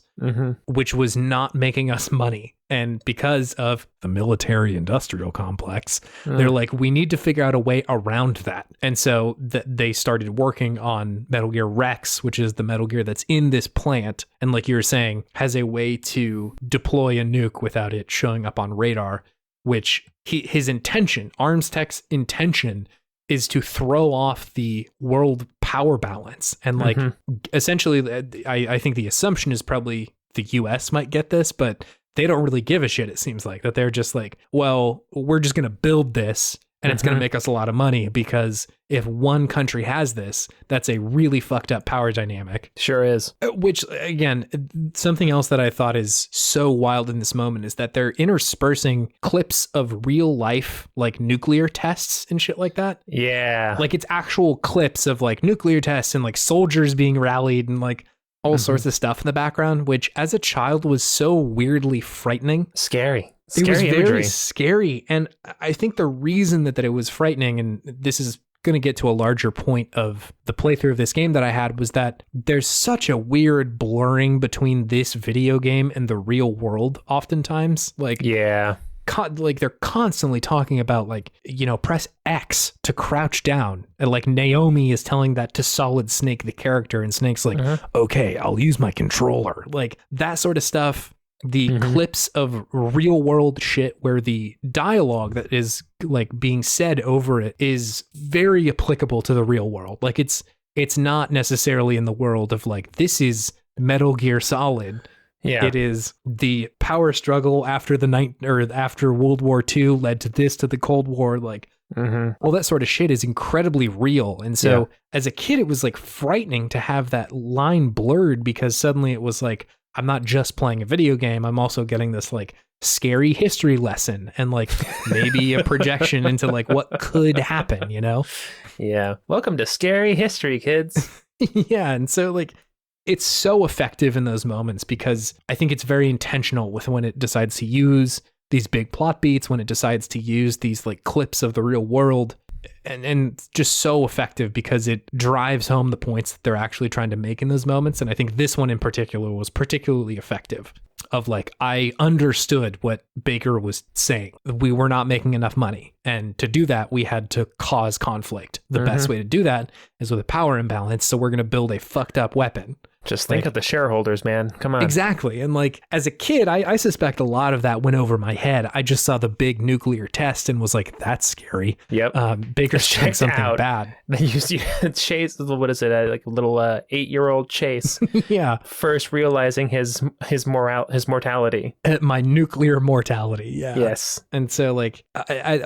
which was not making us money. And because of the military industrial complex, they're like, we need to figure out a way around that. And so they started working on Metal Gear Rex, which is the Metal Gear that's in this plant. And like you were saying, has a way to deploy a nuke without it showing up on radar, which his intention, Arms Tech's intention, is to throw off the world power balance. And like essentially, I think the assumption is probably the US might get this, but they don't really give a shit. It seems like that they're just like, well, we're just going to build this and it's going to make us a lot of money because if one country has this, that's a really fucked up power dynamic. Sure is. Which, again, something else that I thought is so wild in this moment is that they're interspersing clips of real life, like nuclear tests and shit like that. Yeah. Like it's actual clips of like nuclear tests and like soldiers being rallied and like all sorts of stuff in the background, which as a child was so weirdly frightening. Scary It was imagery. very scary. And I think the reason that it was frightening, and this is going to get to a larger point of the playthrough of this game that I had, was that there's such a weird blurring between this video game and the real world oftentimes. Like, yeah. Like they're constantly talking about like, you know, press X to crouch down. And like Naomi is telling that to Solid Snake, the character, and Snake's like, okay, I'll use my controller. Like that sort of stuff. The clips of real world shit where the dialogue that is like being said over it is very applicable to the real world. Like it's not necessarily in the world of like, this is Metal Gear Solid. Yeah. It is the power struggle after after World War II led to this, to the Cold War. Like all that sort of shit is incredibly real. And so as a kid, it was like frightening to have that line blurred because suddenly it was like, I'm not just playing a video game. I'm also getting this like scary history lesson and like maybe a projection into like what could happen, you know? Yeah. Welcome to Scary History, kids. Yeah. And so like, it's so effective in those moments because I think it's very intentional with when it decides to use these big plot beats, when it decides to use these like clips of the real world, and just so effective because it drives home the points that they're actually trying to make in those moments. And I think this one in particular was particularly effective. Of like, I understood what Baker was saying. We were not making enough money. And to do that, we had to cause conflict. The best way to do that is with a power imbalance. So we're going to build a fucked up weapon. Just think of the shareholders, man. Come on. Exactly. And like, as a kid, I suspect a lot of that went over my head. I just saw the big nuclear test and was like, that's scary. Yep. Baker's doing something bad. They used Chase, what is it? Like a little 8-year-old Chase. Yeah. First realizing his mortality. My nuclear mortality. Yeah. Yes. And so like,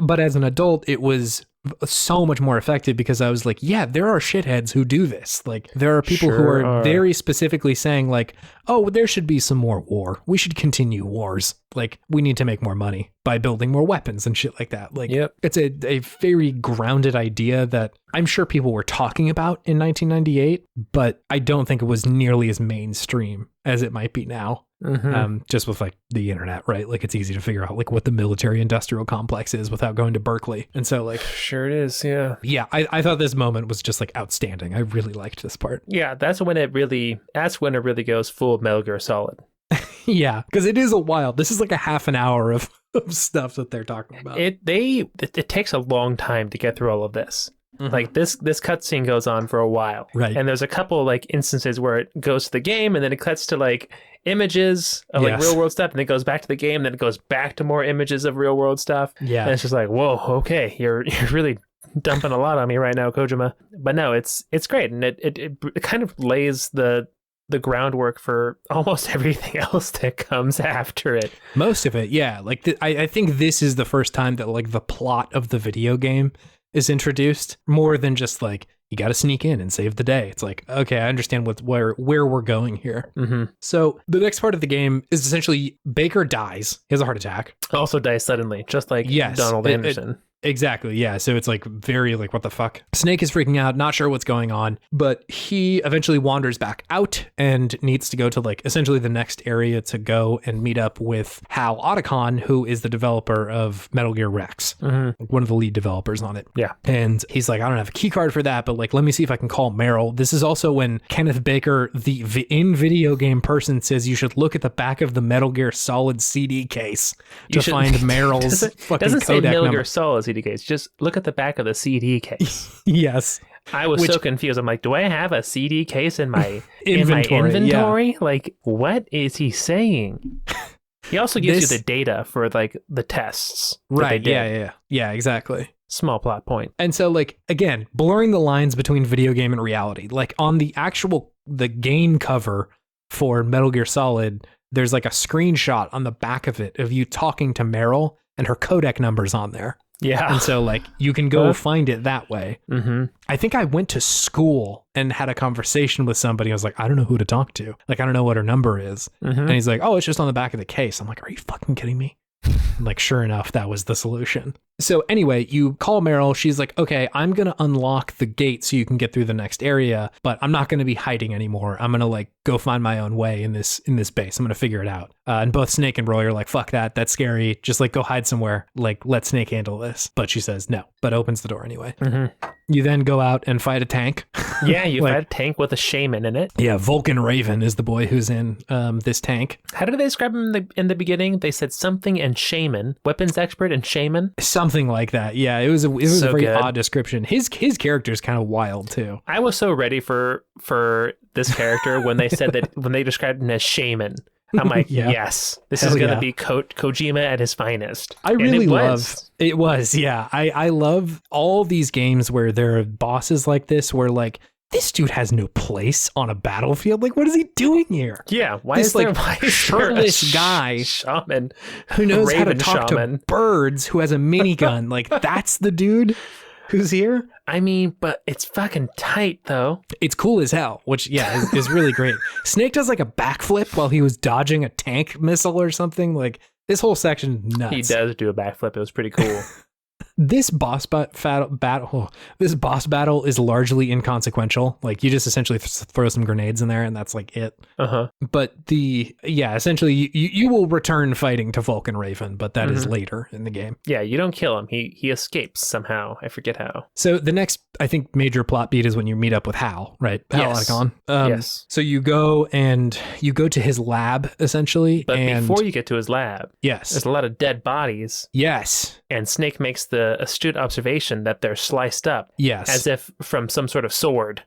but as an adult, it was so much more effective because I was like, yeah, there are shitheads who do this. Like there are people who are very specifically saying like, oh, there should be some more war. We should continue wars. like, we need to make more money by building more weapons and shit like that. Like, it's a very grounded idea that I'm sure people were talking about in 1998, but I don't think it was nearly as mainstream as it might be now. Just with like the internet, right? Like, it's easy to figure out like what the military industrial complex is without going to Berkeley. And so like, sure it is. Yeah. I thought this moment was just like outstanding. I really liked this part. Yeah. That's when it really goes full Metal Gear Solid. Yeah. Cause it is a while. This is like a half an hour of stuff that they're talking about. It takes a long time to get through all of this. Like this cutscene goes on for a while, right? And there's a couple like instances where it goes to the game and then it cuts to like images of like real world stuff, and then it goes back to the game, and then it goes back to more images of real world stuff. Yeah, and it's just like, whoa, okay, you're really dumping a lot on me right now, Kojima. But no, it's great, and it kind of lays the groundwork for almost everything else that comes after it. Most of it, yeah. Like I think this is the first time that like the plot of the video game is introduced, more than just like, you got to sneak in and save the day. It's like, okay, I understand where we're going here. So the next part of the game is essentially Baker dies. He has a heart attack. Also dies suddenly, just like Donald Anderson. Exactly, yeah. So it's like very like, what the fuck? Snake is freaking out, not sure what's going on, but he eventually wanders back out and needs to go to like essentially the next area to go and meet up with Hal Otacon, who is the developer of Metal Gear Rex, one of the lead developers on it. Yeah. And he's like, I don't have a key card for that, but like, let me see if I can call Meryl. This is also when Kenneth Baker, the in video game person, says you should look at the back of the Metal Gear Solid CD case to find Meryl's fucking doesn't say codec Metal number. Gear Solid CD case. Just look at the back of the CD case. Yes. I was so confused. I'm like, do I have a CD case in my inventory? Yeah. Like, what is he saying? He also gives you the data for like the tests. Right. Yeah, exactly. Small plot point. And so like, again, blurring the lines between video game and reality. Like on the game cover for Metal Gear Solid, there's like a screenshot on the back of it of you talking to Meryl, and her codec number's on there. Yeah. And so like, you can go find it that way. I think I went to school and had a conversation with somebody. I was like, I don't know who to talk to. Like, I don't know what her number is. And he's like, oh, it's just on the back of the case. I'm like, are you fucking kidding me? And like, sure enough, that was the solution. So anyway, you call Meryl. She's like, okay, I'm going to unlock the gate so you can get through the next area, but I'm not going to be hiding anymore. I'm going to like go find my own way in this base. I'm going to figure it out. And both Snake and Roy are like, fuck that. That's scary. Just like go hide somewhere. Like, let Snake handle this. But she says no, but opens the door anyway. You then go out and fight a tank. Yeah, you fight a tank with a shaman in it. Yeah, Vulcan Raven is the boy who's in this tank. How did they describe him in the beginning? They said something and shaman, weapons expert and shaman. Something like that. Yeah, it was a very odd description. His character is kind of wild too. I was so ready for this character when they said that, when they described him as shaman. I'm like, yes, this is going to be Kojima at his finest. I really love it. Yeah. I love all these games where there are bosses like this, where like, this dude has no place on a battlefield. Like, what is he doing here? Yeah, why this is there like shirtless guy shaman who knows how to talk to birds, who has a minigun? Like, that's the dude who's here. I mean, but it's fucking tight though. It's cool as hell, which is really great. Snake does like a backflip while he was dodging a tank missile or something. Like, this whole section, nuts. He does do a backflip. It was pretty cool. This boss battle is largely inconsequential. Like, you just essentially throw some grenades in there, and that's like it. But essentially, you will return fighting to Vulcan Raven, but that is later in the game. Yeah, you don't kill him. He escapes somehow. I forget how. So the next, I think, major plot beat is when you meet up with Hal, right? Hal Otacon. Yes. So you go to his lab essentially, but before you get to his lab, there's a lot of dead bodies. Yes. And Snake makes the astute observation that they're sliced up. Yes. As if from some sort of sword.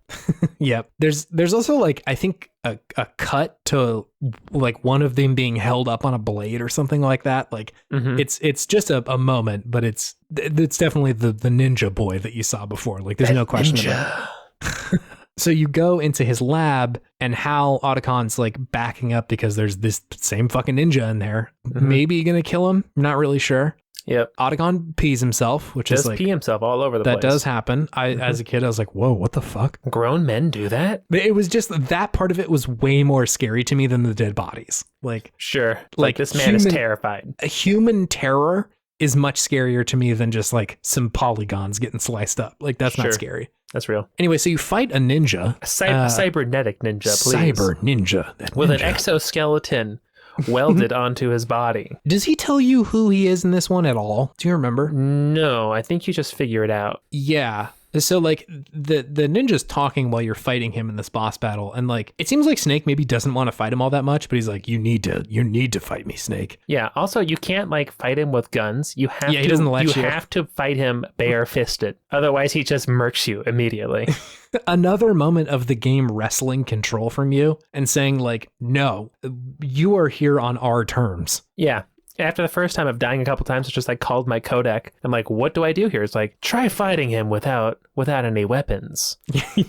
Yep. There's also like, I think a cut to like one of them being held up on a blade or something like that. Like it's just a moment, but it's definitely the ninja boy that you saw before. Like, there's no question about it. So you go into his lab, and Hal Otacon's like backing up because there's this same fucking ninja in there. Maybe you're gonna kill him. I'm not really sure. Yep. Otacon pees himself, which Just is like pee himself all over the place. that does happen. As a kid, I was like, whoa, what the fuck? Grown men do that? But it was just that part of it was way more scary to me than the dead bodies. Like, Sure. Like This man is terrified. a human terror is much scarier to me than just like some polygons getting sliced up. Like, that's Sure. not scary. That's real. Anyway, so you fight a ninja. A cybernetic ninja, please. Cyber ninja. that With an ninja. exoskeleton welded onto his body. Does he tell you who he is in this one at all? Do you remember? No, I think you just figure it out. Yeah. So like the ninja's talking while you're fighting him in this boss battle, and like it seems like Snake maybe doesn't want to fight him all that much, but he's like, you need to fight me, Snake. Yeah. Also, you can't like fight him with guns. You have Yeah, to. he doesn't let you. have to fight him bare-fisted. Otherwise, he just murks you immediately. Another moment of the game wrestling control from you and saying like, no, you are here on our terms. Yeah. After the first time of dying a couple times, it's just like called my codec. I'm like, what do I do here? It's like, try fighting him without any weapons.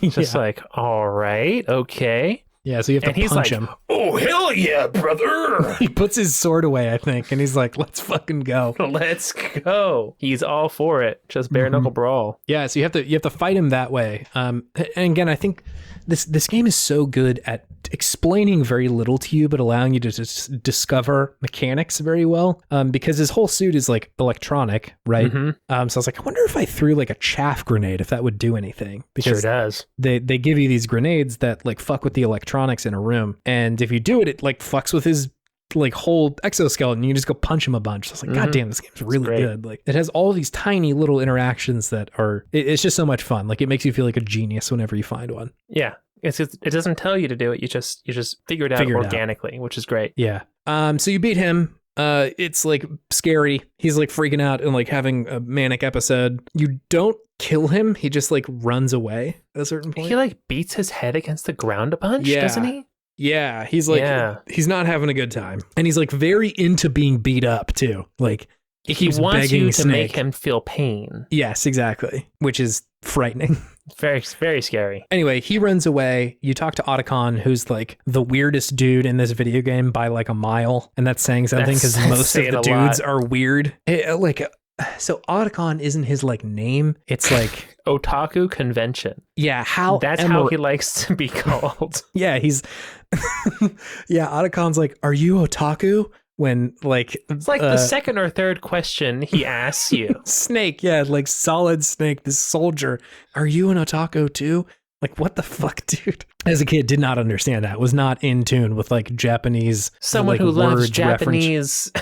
Just like, all right, okay. Yeah, so you have to punch him. Oh, hell yeah, brother! He puts his sword away, I think, and he's like, let's fucking go. Let's go. He's all for it. Just bare knuckle brawl. Yeah, so you have to fight him that way. And again, I think this game is so good at explaining very little to you, but allowing you to just discover mechanics very well. Because his whole suit is like electronic, right? So I was like, I wonder if I threw like a chaff grenade, if that would do anything. Because Sure does. they give you these grenades that like fuck with the electronics in a room, and if you do it, it like fucks with his like whole exoskeleton. You just go punch him a bunch. So it's like, God damn, this game's really great. good. Like it has all these tiny little interactions that are, it's just so much fun. Like it makes you feel like a genius whenever you find one. Yeah. It's just, it doesn't tell you to do it. You just figure it out organically, which is great. Yeah. So you beat him. It's like scary. He's like freaking out and like having a manic episode. You don't kill him. He just like runs away at a certain point. He like beats his head against the ground a bunch, doesn't he? Yeah, he's like, he's not having a good time. And he's like very into being beat up too. Like he wants you to make him feel pain. Yes, exactly. Which is frightening. Very, very scary. Anyway, he runs away. You talk to Otacon, who's like the weirdest dude in this video game by like a mile. And that's saying something because most of the dudes are weird. So Otacon isn't his like name. It's like Otaku Convention. Yeah, that's how he likes to be called. Yeah, he's yeah, Otacon's like, are you otaku? When like it's like the second or third question he asks you. Snake, yeah, like Solid Snake, this soldier. Are you an otaku too? Like, what the fuck, dude? As a kid, did not understand that. Was not in tune with like Japanese. Someone like, who loves Japanese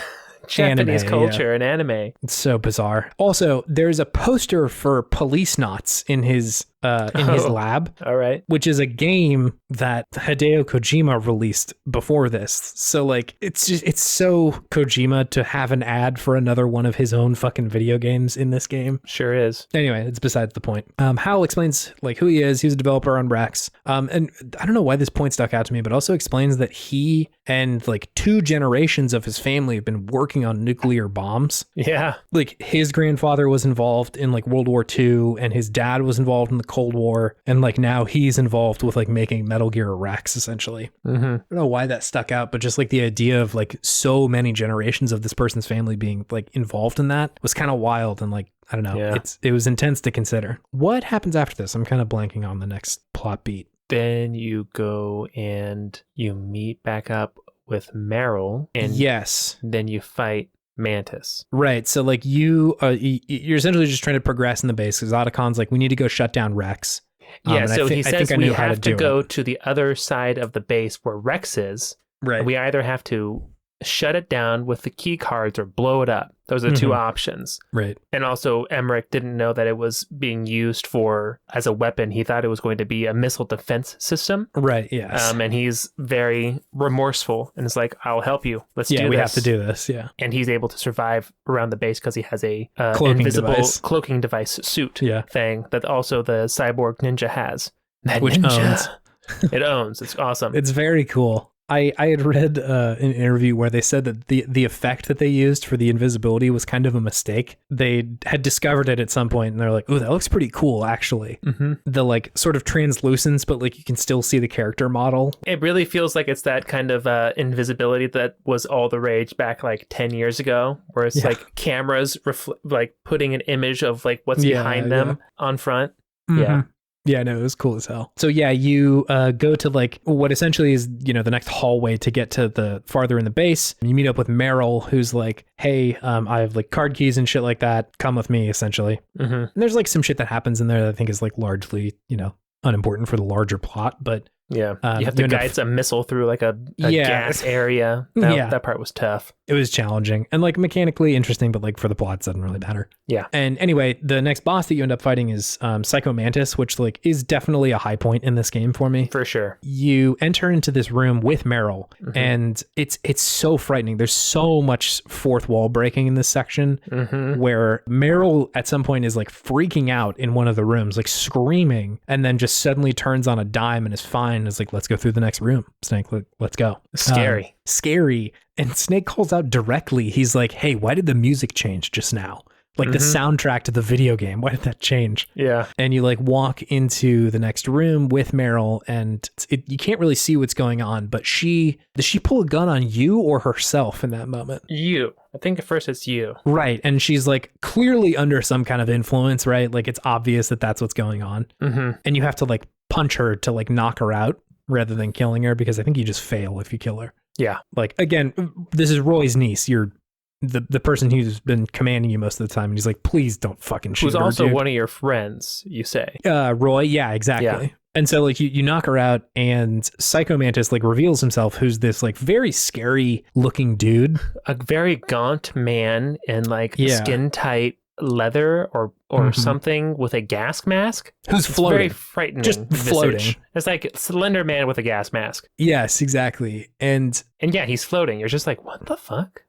Japanese anime, culture and anime. It's so bizarre. Also, there's a poster for Police Knots in his lab. All right. Which is a game that Hideo Kojima released before this. So like it's so Kojima to have an ad for another one of his own fucking video games in this game. Sure is. Anyway, it's besides the point. Hal explains like who he is. He's a developer on Rex. And I don't know why this point stuck out to me, but also explains that he and like 2 generations of his family have been working on nuclear bombs. Yeah. Like his grandfather was involved in like World War II, and his dad was involved in the Cold War, and like now he's involved with like making Metal Gear Rex essentially. I don't know why that stuck out, but just like the idea of like so many generations of this person's family being like involved in that was kind of wild, and like I don't know, it was intense to consider. What happens after this? I'm kind of blanking on the next plot beat. Then you go and you meet back up with Meryl, and then you fight Mantis. Right. So like you're essentially just trying to progress in the base because Otacon's like, we need to go shut down Rex. Yeah. So he says we have to go to the other side of the base where Rex is. Right. We either have to shut it down with the key cards or blow it up. Those are the 2 options. Right. And also Emmerich didn't know that it was being used as a weapon. He thought it was going to be a missile defense system. Right. Yes. And he's very remorseful and is like, I'll help you. Let's do this. Yeah, we have to do this. Yeah. And he's able to survive around the base because he has a invisible cloaking device suit thing that also the cyborg ninja has. Which owns. It owns. It's awesome. It's very cool. I had read an interview where they said that the effect that they used for the invisibility was kind of a mistake. They had discovered it at some point and they're like, oh, that looks pretty cool, actually. Mm-hmm. The like sort of translucence, but like you can still see the character model. It really feels like it's that kind of invisibility that was all the rage back like 10 years ago, where it's like cameras like putting an image of like what's behind them on front. Mm-hmm. Yeah. Yeah, no, it was cool as hell. So yeah, you go to like what essentially is, the next hallway to get to the farther in the base. You meet up with Meryl, who's like, hey, I have like card keys and shit like that. Come with me, essentially. Mm-hmm. And there's like some shit that happens in there that I think is like largely, unimportant for the larger plot, but yeah, you have to guide a missile through like a gas area. That part was tough. It was challenging and like mechanically interesting, but like for the plot, it doesn't really matter. Yeah. And anyway, the next boss that you end up fighting is Psycho Mantis, which like is definitely a high point in this game for me. For sure. You enter into this room with Meryl, and it's so frightening. There's so much fourth wall breaking in this section, where Meryl at some point is like freaking out in one of the rooms, like screaming, and then just suddenly turns on a dime and is fine. Is like, let's go through the next room, Snake. Let's go. Scary. And Snake calls out directly. He's like, hey, why did the music change just now? Like the soundtrack to the video game. Why did that change? Yeah. And you like walk into the next room with Meryl, and you can't really see what's going on, but does she pull a gun on you or herself in that moment? You. I think at first it's you. Right. And she's like clearly under some kind of influence, right? Like it's obvious that that's what's going on. And you have to like punch her to like knock her out rather than killing her, because I think you just fail if you kill her. Yeah. Like, again, this is Roy's niece. You're the person who's been commanding you most of the time. And he's like, please don't fucking shoot her, who's also dude. one of your friends, you say. Roy. Yeah, exactly. Yeah. And so like you knock her out, and Psycho Mantis like reveals himself, who's this like very scary looking dude. A very gaunt man in like skin tight leather or something with a gas mask. Who's floating. Very frightening. Just floating. It's like Slender Man with a gas mask. Yes, exactly. And yeah, he's floating. You're just like, what the fuck?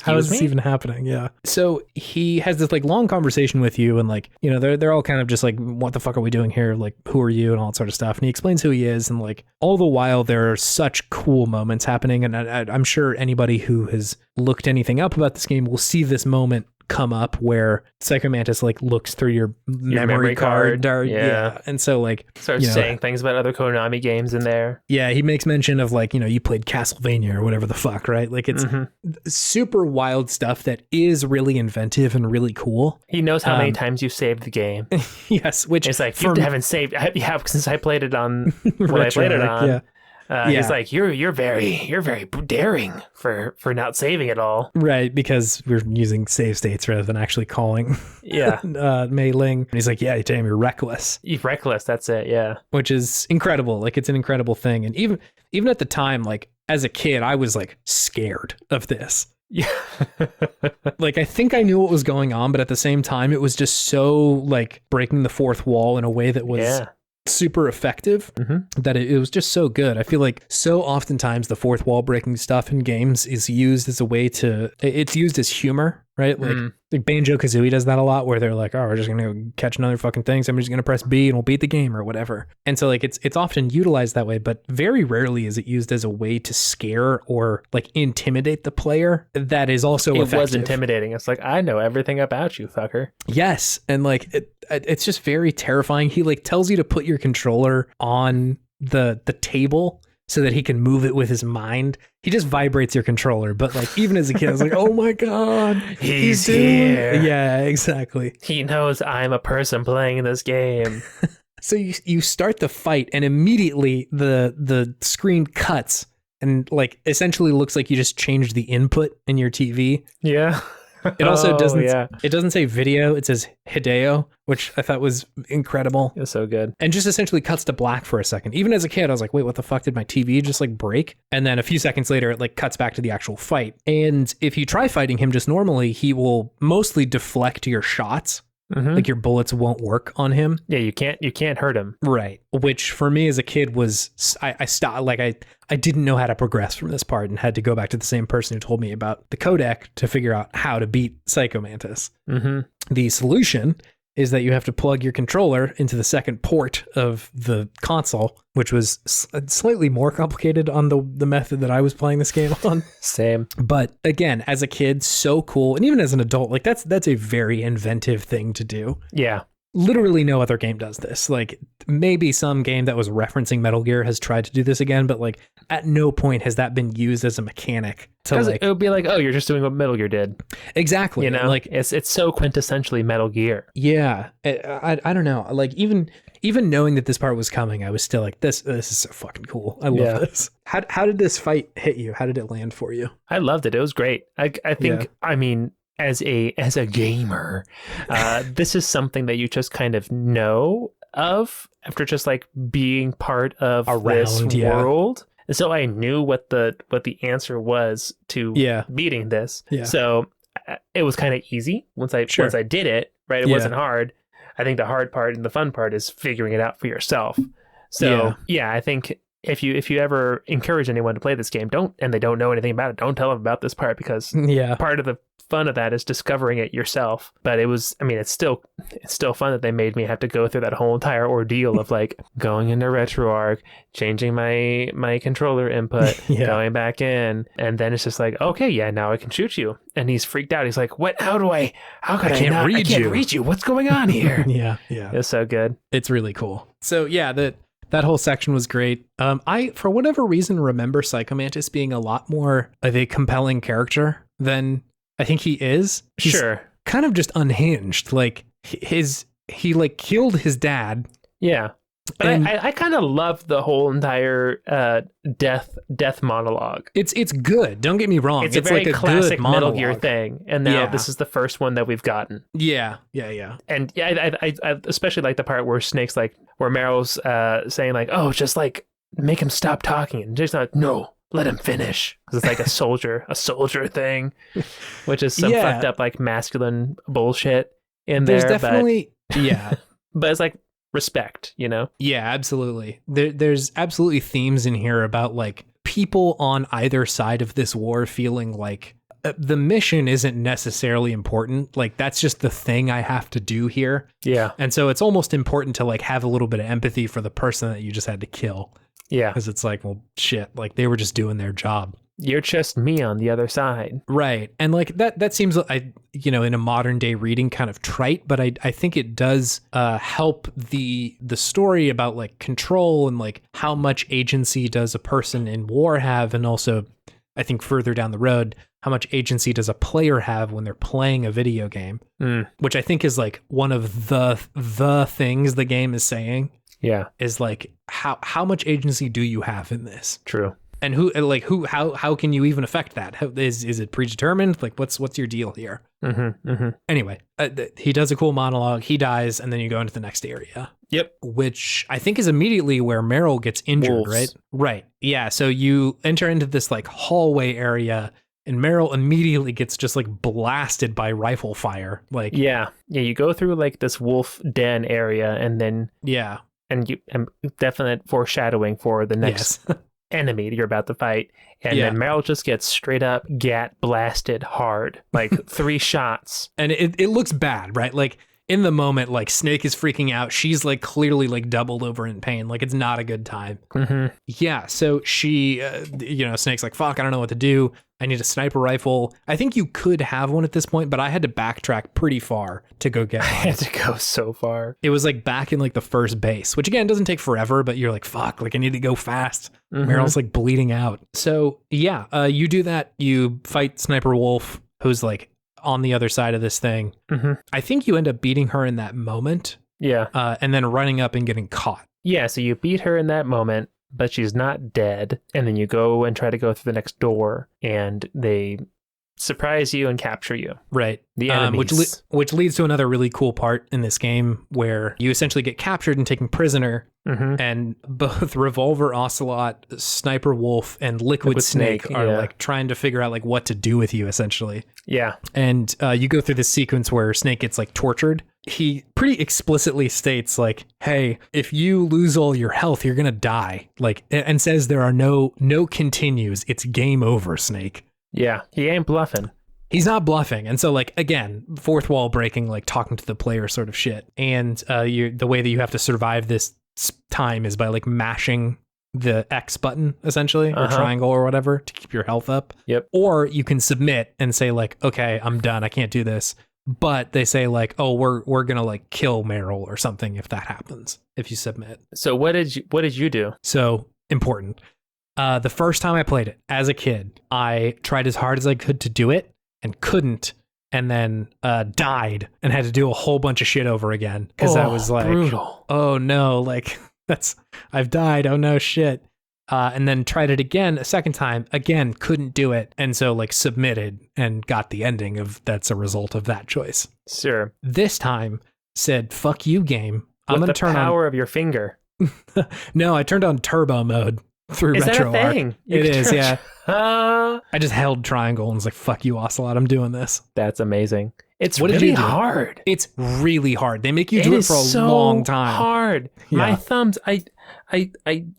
How is this even happening? Yeah. So he has this like long conversation with you, and like, they're all kind of just like, what the fuck are we doing here? Like, who are you? And all that sort of stuff. And he explains who he is. And like all the while there are such cool moments happening. And I'm sure anybody who has looked anything up about this game will see this moment come up where Psycho Mantis like looks through your memory card. Yeah. And so like starts saying things about other Konami games in there. Yeah, he makes mention of like, you played Castlevania or whatever the fuck, right? Like it's super wild stuff that is really inventive and really cool. He knows how many times you saved the game. Yes, which it's like, you haven't saved. You have since I played it on what I played it on. Yeah. He's like, you're very daring for not saving it all. Right, because we're using save states rather than actually calling Mei Ling. And he's like, yeah, damn, you're reckless. You're reckless, that's it, yeah. Which is incredible. Like, it's an incredible thing. And even at the time, like, as a kid, I was like scared of this. Yeah. Like, I think I knew what was going on, but at the same time, it was just so like breaking the fourth wall in a way that was super effective, that it was just so good. I feel like so oftentimes the fourth wall breaking stuff in games is used as a way to, it's used as humor, right? Like Banjo-Kazooie does that a lot, where they're like, oh, we're just gonna go catch another fucking thing, somebody's gonna press B and we'll beat the game or whatever. And so like it's often utilized that way, but very rarely is it used as a way to scare or like intimidate the player. That is also effective. It was intimidating. It's like, I know everything about you, fucker. Yes. And like it's just very terrifying. He like tells you to put your controller on the table so that he can move it with his mind. He just vibrates your controller. But like, even as a kid, I was like, oh my God, he's here. Yeah, exactly. He knows I'm a person playing this game. So you start the fight, and immediately the screen cuts and like essentially looks like you just changed the input in your TV. Yeah. It also it doesn't say video, it says Hideo, which I thought was incredible. It's so good. And just essentially cuts to black for a second. Even as a kid, I was like, wait, what the fuck, did my TV just like break? And then a few seconds later, it like cuts back to the actual fight. And if you try fighting him just normally, he will mostly deflect your shots. Like your bullets won't work on him. Yeah, you can't hurt him. Right. Which for me as a kid was, I stopped, like I didn't know how to progress from this part and had to go back to the same person who told me about the codec to figure out how to beat Psycho Mantis. The solution is that you have to plug your controller into the second port of the console, which was slightly more complicated on the method that I was playing this game on. Same. But again, as a kid, so cool. And even as an adult, like that's a very inventive thing to do. Yeah. Literally no other game does this. Like maybe some game that was referencing Metal Gear has tried to do this again, but like at no point has that been used as a mechanic to like, it would be like, oh, you're just doing what Metal Gear did. Exactly. You know, like it's so quintessentially Metal Gear. Yeah. I don't know. Like even knowing that this part was coming, I was still like, this is so fucking cool. I love this. How did this fight hit you? How did it land for you? I loved it. It was great. I think, I mean, as a gamer, this is something that you just kind of know of after just like being part of this world. And so I knew what the answer was to beating this. Yeah. So it was kind of easy once I did it, right? It wasn't hard. I think the hard part and the fun part is figuring it out for yourself. So I think if you ever encourage anyone to play this game, and they don't know anything about it, don't tell them about this part, because part of the fun of that is discovering it yourself. But it's still fun that they made me have to go through that whole entire ordeal of like going into RetroArch, changing my controller input, going back in, and then it's just like, okay, now I can shoot you. And he's freaked out. He's like, what? How could I can't read you? What's going on here? Yeah. It's so good. It's really cool. So that whole section was great. I, for whatever reason, remember Psychomantis being a lot more of a compelling character than I think he is. He's kind of just unhinged. Like he like killed his dad. Yeah. But I kind of love the whole entire death monologue. It's good. Don't get me wrong. It's a very like a classic Metal Gear thing. And now this is the first one that we've gotten. Yeah. And I especially like the part where Snake's like, where Meryl's saying like, oh, just like make him stop talking. And Jake's like, no, let him finish. Because it's like a soldier thing, which is some fucked up like masculine bullshit in there. There's definitely, but it's like, respect, you know? Yeah, absolutely. There's absolutely themes in here about like people on either side of this war feeling like the mission isn't necessarily important. Like that's just the thing I have to do here. Yeah. And so it's almost important to like have a little bit of empathy for the person that you just had to kill. Yeah. Because it's like, well, shit, like they were just doing their job. You're just me on the other side. Right. And like that seems, in a modern day reading kind of trite, but I think it does help the story about like control and like how much agency does a person in war have. And also I think further down the road, how much agency does a player have when they're playing a video game, which I think is like one of the things the game is saying. Yeah. Is like, how much agency do you have in this? True. And how can you even affect that? Is it predetermined? Like, what's your deal here? Anyway, he does a cool monologue. He dies, and then you go into the next area. Yep. Which I think is immediately where Meryl gets injured, Wolves. right? Right. Yeah. So you enter into this like hallway area, and Meryl immediately gets just like blasted by rifle fire. Like, yeah. You go through like this wolf den area, and then and definite foreshadowing for the next. Yes. Enemy that you're about to fight, and then Meryl just gets straight up gat blasted hard, like 3 shots, and it looks bad, right? Like in the moment, like Snake is freaking out, she's like clearly like doubled over in pain, like it's not a good time. Yeah, so she Snake's like, fuck, I don't know what to do, I need a sniper rifle. I think you could have one at this point, but I had to backtrack pretty far to go get one. I had to go so far. It was like back in like the first base, which again doesn't take forever, but you're like, fuck, like I need to go fast. Meryl's like bleeding out. So you do that. You fight Sniper Wolf, who's like on the other side of this thing. I think you end up beating her in that moment. Yeah. And then running up and getting caught. Yeah, so you beat her in that moment, but she's not dead. And then you go and try to go through the next door, and they surprise you and capture you. Right. The enemies. Which leads to another really cool part in this game where you essentially get captured and taken prisoner, and both Revolver Ocelot, Sniper Wolf, and Liquid Snake are like trying to figure out like what to do with you essentially. Yeah. And you go through this sequence where Snake gets like tortured. He pretty explicitly states like, hey, if you lose all your health, you're going to die. Like, and says there are no continues. It's game over, Snake. Yeah, he ain't bluffing. He's not bluffing. And so, like, again, fourth wall breaking, like talking to the player sort of shit. And the way that you have to survive this time is by like mashing the X button, essentially, or triangle or whatever, to keep your health up. Yep. Or you can submit and say like, okay, I'm done. I can't do this. But they say like, oh, we're going to like kill Meryl or something if that happens, if you submit. So what did you do? So important. The first time I played it as a kid, I tried as hard as I could to do it and couldn't, and then died and had to do a whole bunch of shit over again because I was like, brutal. Oh no, like I've died. Oh no, shit. And then tried it again a second time, again, couldn't do it. And so like submitted and got the ending of that's a result of that choice. Sure. This time said, fuck you, game. I'm going to turn on the power of your finger. No, I turned on turbo mode through RetroArch. That a thing? It is, yeah. I just held triangle and was like, fuck you, Ocelot, I'm doing this. That's amazing. It's what really did you do? hard. It's really hard. They make you do it for a long time. Hard. Yeah. My thumbs, I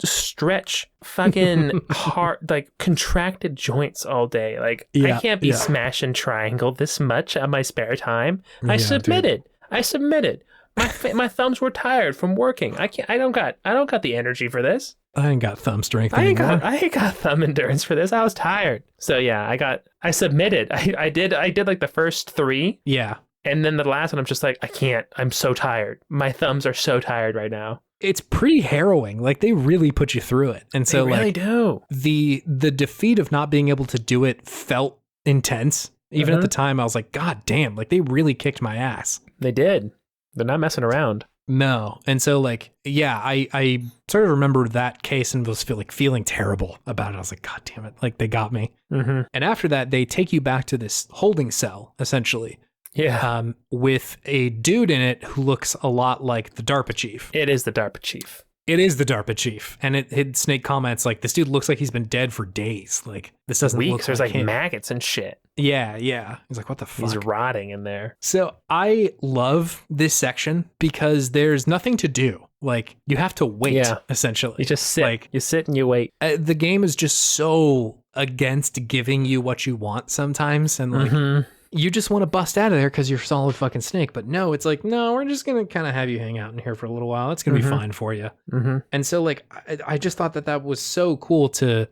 stretch fucking hard, like contracted joints all day. Like I can't be smashing triangle this much on my spare time. I submitted. My thumbs were tired from working. I don't got the energy for this. I ain't got thumb strength anymore. I ain't got thumb endurance for this. I was tired. So yeah, I submitted. I did like the first 3. Yeah. And then the last one, I'm just like, I can't. I'm so tired. My thumbs are so tired right now. It's pretty harrowing. Like they really put you through it. And so they really like do. The defeat of not being able to do it felt intense. Even at the time I was like, God damn, like they really kicked my ass. They did. They're not messing around. No. And so like, yeah, I sort of remember that case and was feeling terrible about it. I was like, God damn it. Like they got me. Mm-hmm. And after that, they take you back to this holding cell, essentially. Yeah. With a dude in it who looks a lot like the DARPA chief. It is the DARPA chief. It is the DARPA chief. And Snake comments like, this dude looks like he's been dead for days. Like this doesn't look There's like like him. maggots and shit. Yeah. He's like, what the fuck? He's rotting in there. So I love this section because there's nothing to do. Like you have to wait, essentially. You just sit. Like, you sit and you wait. The game is just so against giving you what you want sometimes. And like, you just want to bust out of there because you're Solid fucking Snake. But no, it's like, no, we're just going to kind of have you hang out in here for a little while. It's going to be fine for you. And so like, I just thought that was so cool to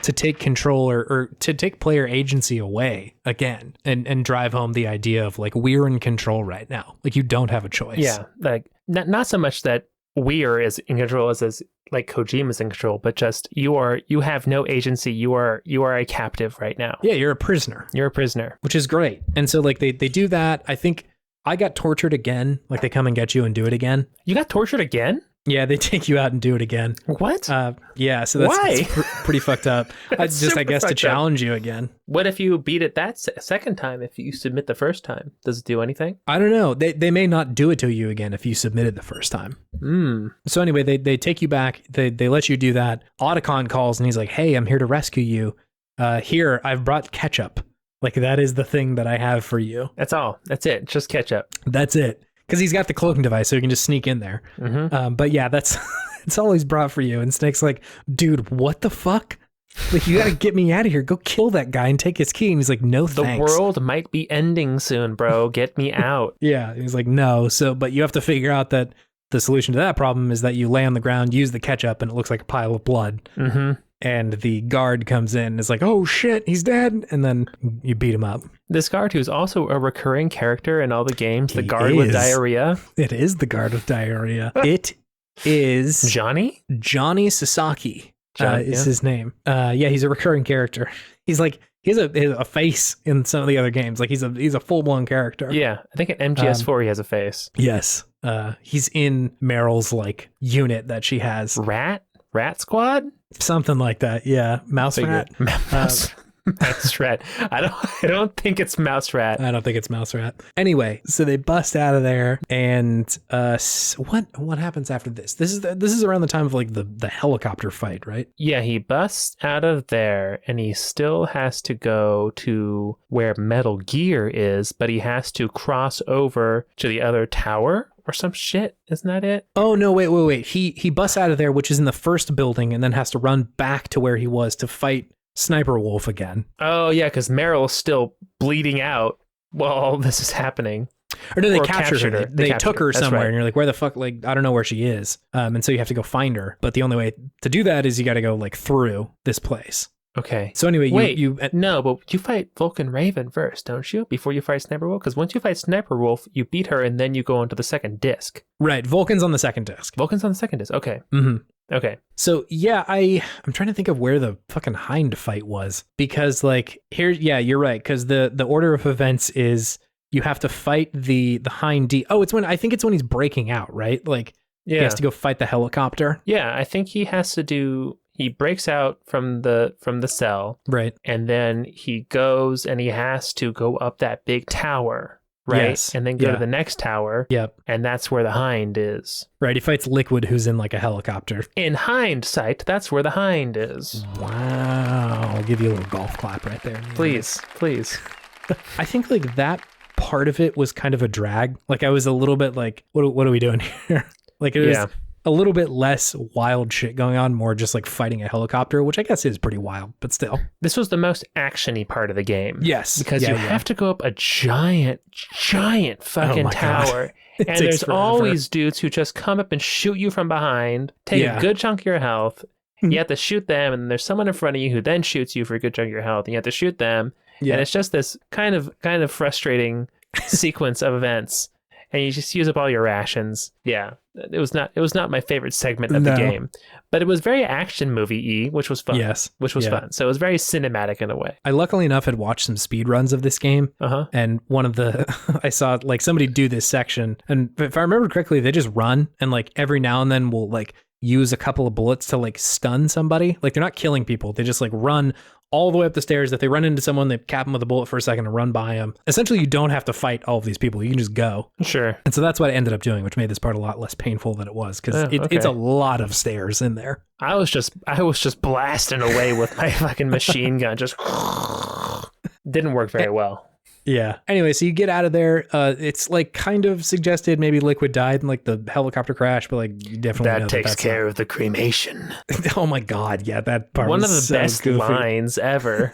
take control or to take player agency away again and drive home the idea of like, we're in control right now. Like you don't have a choice. Yeah. Like not so much that we are as in control as like Kojima's in control, but just you have no agency. You are a captive right now. Yeah, you're a prisoner. You're a prisoner. Which is great. And so like they do that. I think I got tortured again. Like they come and get you and do it again. You got tortured again? Yeah, they take you out and do it again. What? Yeah, so that's pretty fucked up. I guess to challenge you again. What if you beat it that second time if you submit the first time? Does it do anything? I don't know. They may not do it to you again if you submitted the first time. So anyway, they take you back. They let you do that. Otacon calls and he's like, hey, I'm here to rescue you. Here, I've brought ketchup. Like that is the thing that I have for you. That's all. That's it. Just ketchup. That's it. Because he's got the cloaking device, so you can just sneak in there. But yeah, that's all he's brought for you. And Snake's like, dude, what the fuck? Like, you got to get me out of here. Go kill that guy and take his key. And he's like, no, thanks. The world might be ending soon, bro. Get me out. Yeah. He's like, no. But you have to figure out that the solution to that problem is that you lay on the ground, use the ketchup, and it looks like a pile of blood. And the guard comes in and is like, oh shit, he's dead. And then you beat him up. This guard, who's also a recurring character in all the games, the guard with diarrhea. It is the guard with diarrhea. It is Johnny Sasaki is his name. Yeah, he's a recurring character. He's like, he has a face in some of the other games. Like he's a full-blown character. Yeah, I think in MGS4 he has a face. Yes. He's in Meryl's like unit that she has. Rat Squad? Something like that, yeah. Mouse Rat. Mouse Rat. I don't think it's Mouse Rat. I don't think it's Mouse Rat. Anyway, so they bust out of there, and what happens after this? This is around the time of like the helicopter fight, right? Yeah, he busts out of there, and he still has to go to where Metal Gear is, but he has to cross over to the other tower. Or some shit, isn't that it? Oh no, wait. He busts out of there, which is in the first building, and then has to run back to where he was to fight Sniper Wolf again. Oh, yeah, because Meryl's still bleeding out while all this is happening. Or no, they captured her. They captured took her somewhere, right. and you're like, where the fuck? Like, I don't know where she is. And so you have to go find her. But the only way to do that is you got to go like through this place. Okay. So anyway, no, but you fight Vulcan Raven first, don't you? Before you fight Sniper Wolf? Because once you fight Sniper Wolf, you beat her, and then you go onto the second disc. Right. Vulcan's on the second disc. Vulcan's on the second disc. Okay. Mm-hmm. Okay. So yeah, I'm trying to think of where the fucking Hind fight was, because like here, yeah, you're right, because the order of events is you have to fight the Hind D. Oh, I think it's when he's breaking out, right? Like he has to go fight the helicopter. Yeah, I think he has to do. He breaks out from the cell, right? And then he goes and he has to go up that big tower, right? Yes. And then go to the next tower. Yep. And that's where the Hind is. Right. He fights Liquid, who's in like a helicopter. In hindsight, that's where the Hind is. Wow. I'll give you a little golf clap right there. Please. I think like that part of it was kind of a drag. Like I was a little bit like, what are we doing here? Like it was a little bit less wild shit going on, more just like fighting a helicopter, which I guess is pretty wild, but still. This was the most action-y part of the game. Yes. Because you have to go up a giant fucking tower. And there's always dudes who just come up and shoot you from behind, take a good chunk of your health. You have to shoot them, and there's someone in front of you who then shoots you for a good chunk of your health, and you have to shoot them. Yeah. And it's just this kind of frustrating sequence of events. And you just use up all your rations. Yeah, it was not my favorite segment of the game, but it was very action movie-y, which was fun. Yes, which was fun. So it was very cinematic in a way. I luckily enough had watched some speed runs of this game, and one of the I saw like somebody do this section, and if I remember correctly, they just run and like every now and then will like use a couple of bullets to like stun somebody. Like they're not killing people; they just like run all the way up the stairs. If they run into someone, they cap them with a bullet for a second and run by them. Essentially, you don't have to fight all of these people. You can just go. Sure. And so that's what I ended up doing, which made this part a lot less painful than it was, because it's a lot of stairs in there. I was just blasting away with my fucking machine gun. Just didn't work very well. Yeah. Anyway, so you get out of there. It's like kind of suggested maybe Liquid died in like the helicopter crash, but like you definitely that takes care of the cremation. Oh my god, yeah, that part. One was of the so best goofy. lines ever.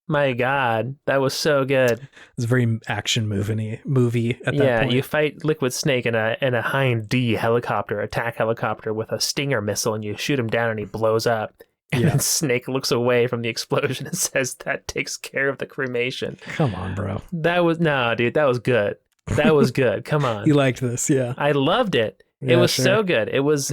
My god, that was so good. It was a very action movie at that point. Yeah, you fight Liquid Snake in a Hind D attack helicopter with a Stinger missile, and you shoot him down, and he blows up. And then Snake looks away from the explosion and says, "That takes care of the cremation." Come on, bro. That was dude. That was good. That was good. Come on. You liked this, yeah? I loved it. It was so good. It was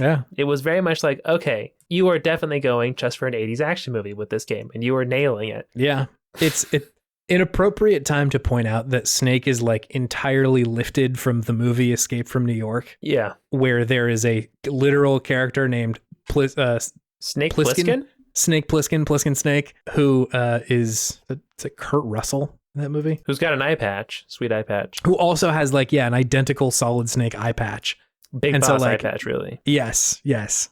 very much like, okay, you are definitely going just for an 80s action movie with this game, and you are nailing it. Yeah, it's an appropriate time to point out that Snake is like entirely lifted from the movie Escape from New York. Yeah, where there is a literal character named Snake Plissken? Snake Plissken Snake, who is it Kurt Russell in that movie? Who's got an eye patch, sweet eye patch. Who also has like, an identical Solid Snake eye patch. Big boss eye patch, really. Yes.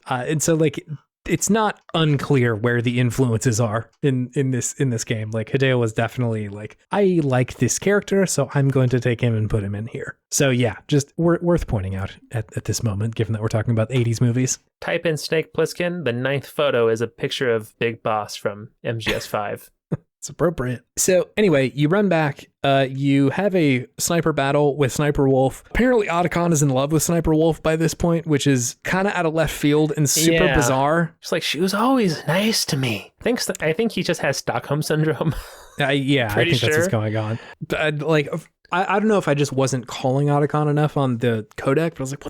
And so like, it's not unclear where the influences are in this game. Like Hideo was definitely like, I like this character, so I'm going to take him and put him in here. So yeah, just worth pointing out at this moment, given that we're talking about 80s movies. Type in Snake Plissken. The 9th photo is a picture of Big Boss from MGS5. It's appropriate. So anyway, you run back. You have a sniper battle with Sniper Wolf. Apparently, Otacon is in love with Sniper Wolf by this point, which is kind of out of left field and super bizarre. It's like, she was always nice to me. I think he just has Stockholm syndrome. I think that's what's going on. Like, I don't know if I just wasn't calling Otacon enough on the codec, but I was like,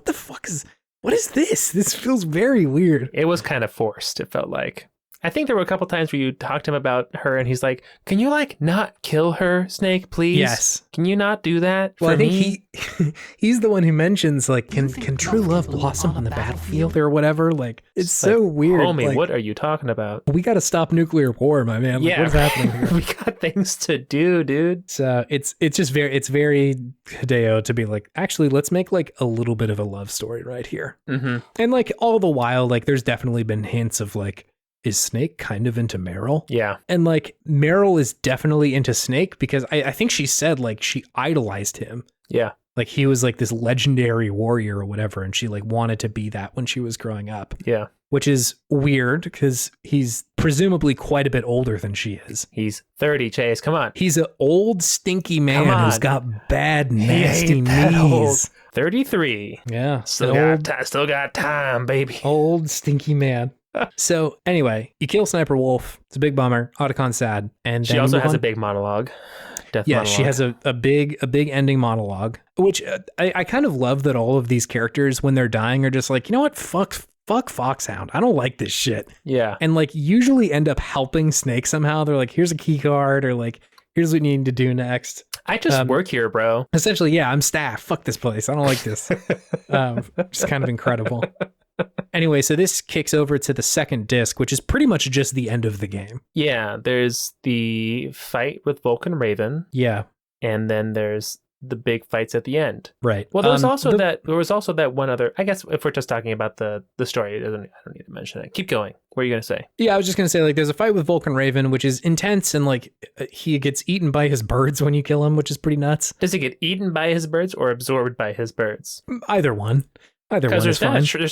what is this? This feels very weird. It was kind of forced, it felt like. I think there were a couple times where you talked to him about her and he's like, can you like not kill her, Snake, please? Yes. Can you not do that for I think me? he's the one who mentions like, can true love blossom on the battlefield or whatever? Like, it's so weird. Homie, like, what are you talking about? We got to stop nuclear war, my man. Like, what is happening here? We got things to do, dude. So it's very Hideo to be like, actually, let's make like a little bit of a love story right here. Mm-hmm. And like all the while, like there's definitely been hints of like, is Snake kind of into Meryl? Yeah. And like Meryl is definitely into Snake because I think she said like she idolized him. Yeah. Like he was like this legendary warrior or whatever. And she like wanted to be that when she was growing up. Yeah. which is weird because he's presumably quite a bit older than she is. He's 30, Chase. Come on. He's an old, stinky man who's got bad, nasty knees. 33. Yeah. Still got time, baby. Old, stinky man. So anyway, you kill Sniper Wolf. It's a big bummer. Otacon sad. And she also has a big monologue. Monologue. She has a big ending monologue, which I kind of love that all of these characters, when they're dying, are just like, you know what? Fuck Foxhound. I don't like this shit. Yeah. And like usually end up helping Snake somehow. They're like, here's a key card, or like, here's what you need to do next. I just work here, bro. Essentially, yeah, I'm staff. Fuck this place. I don't like this. It's kind of incredible. Anyway, so this kicks over to the second disc, which is pretty much just the end of the game. Yeah, there's the fight with Vulcan Raven. Yeah. And then there's the big fights at the end. Right. Well, there was also that one other, I guess if we're just talking about the story, I don't need to mention it. Keep going. What are you going to say? Yeah, I was just going to say, like, there's a fight with Vulcan Raven, which is intense, and like he gets eaten by his birds when you kill him, which is pretty nuts. Does he get eaten by his birds or absorbed by his birds? Either one. Because there's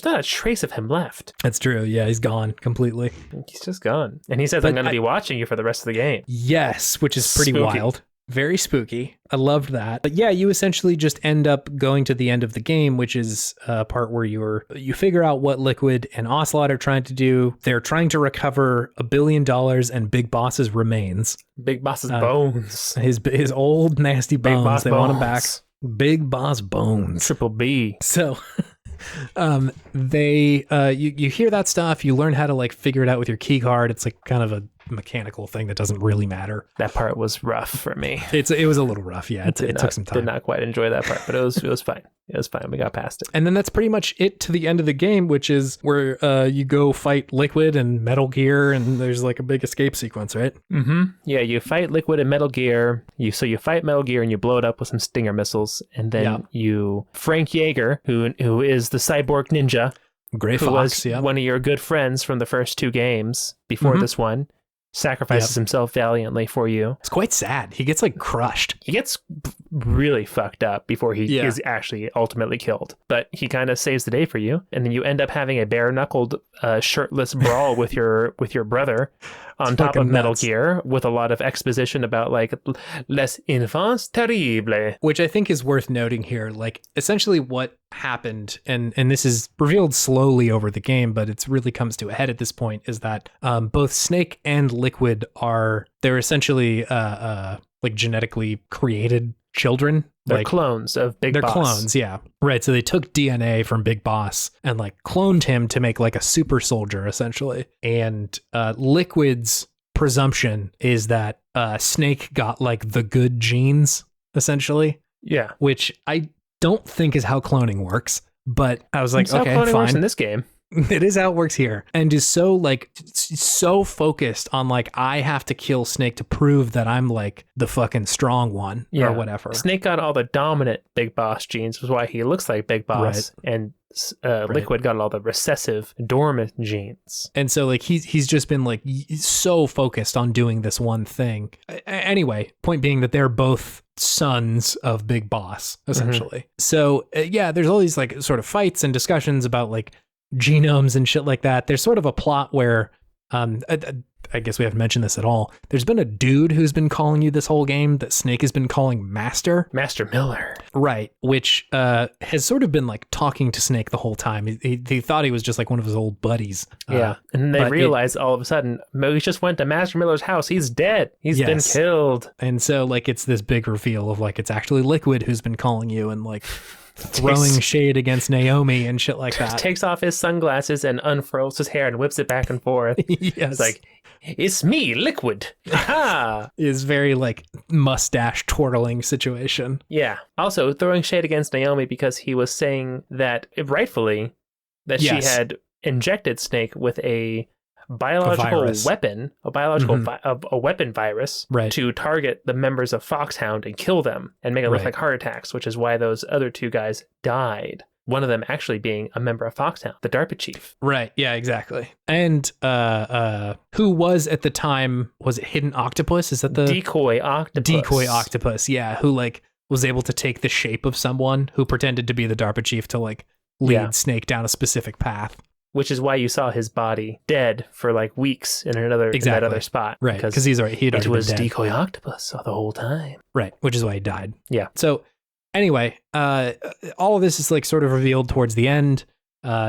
not a trace of him left. That's true. Yeah, he's gone completely. He's just gone. And he says, I'm going to be watching you for the rest of the game. Yes, which is pretty Spooky. wild. Very spooky. I loved that. But yeah, you essentially just end up going to the end of the game, which is a part where you figure out what Liquid and Ocelot are trying to do. They're trying to recover $1 billion and Big Boss's remains. Big Boss's bones. His old nasty bones. They want him back. Big Boss bones. Triple B. So you hear that stuff, you learn how to like figure it out with your key card. It's like kind of a mechanical thing that doesn't really matter. That part was rough for me. It was a little rough. Yeah, it took some time. Did not quite enjoy that part, but it was fine. It was fine. We got past it. And then that's pretty much it to the end of the game, which is where you go fight Liquid and Metal Gear, and there's like a big escape sequence, right? Mm-hmm. Yeah, you fight Liquid and Metal Gear. You fight Metal Gear and you blow it up with some Stinger missiles, and then you Frank Yeager, who is the cyborg ninja, Gray who Fox, was one of your good friends from the first two games before this one. Sacrifices himself valiantly for you. It's quite sad. He gets like crushed. He gets really fucked up before he is actually ultimately killed. But he kind of saves the day for you, and then you end up having a bare-knuckled, shirtless brawl with your brother on top of Metal Gear, with a lot of exposition about like les enfants terribles, which I think is worth noting here. Like essentially what happened, and this is revealed slowly over the game, but it really comes to a head at this point, is that both Snake and Liquid they're essentially like genetically created children. They're like clones of Big Boss. They're clones, yeah. Right, so they took DNA from Big Boss and like cloned him to make like a super soldier, essentially. And Liquid's presumption is that Snake got like the good genes, essentially. Yeah. Which I don't think is how cloning works, but I was like, That's okay, how cloning fine. Works in this game. It is how it works here, and is so focused on like, I have to kill Snake to prove that I'm like the fucking strong one or whatever. Snake got all the dominant Big Boss genes, which is why he looks like Big Boss, and Liquid got all the recessive dormant genes. And so like he's just been like so focused on doing this one thing. Anyway, point being that they're both sons of Big Boss, essentially. So there's all these like sort of fights and discussions about like genomes and shit like that. There's sort of a plot where I guess we haven't mentioned this at all. There's been a dude who's been calling you this whole game that Snake has been calling Master Miller, right? Which has sort of been like talking to Snake the whole time. He thought he was just like one of his old buddies. And they realized all of a sudden, we just went to Master Miller's house. He's dead. He's been killed. And so like it's this big reveal of like it's actually Liquid who's been calling you and like throwing shade against Naomi and shit like that. Takes off his sunglasses and unfurls his hair and whips it back and forth. Yes. It's like, it's me, Liquid. Ha! Is very like mustache twirling situation. Yeah. Also throwing shade against Naomi because he was saying that rightfully that she had injected Snake with a biological weapon, a weapon virus to target the members of Foxhound and kill them and make it look like heart attacks, which is why those other two guys died. One of them actually being a member of Foxhound, the DARPA chief. Right. Yeah, exactly. And who was at the time, was it Hidden Octopus? Is that the Decoy Octopus? Decoy Octopus. Yeah. Who like was able to take the shape of someone who pretended to be the DARPA chief to like lead Snake down a specific path. which is why you saw his body dead for like weeks in in that other spot. Right, because it was decoy octopus the whole time. Right, which is why he died. Yeah. So anyway, all of this is like sort of revealed towards the end.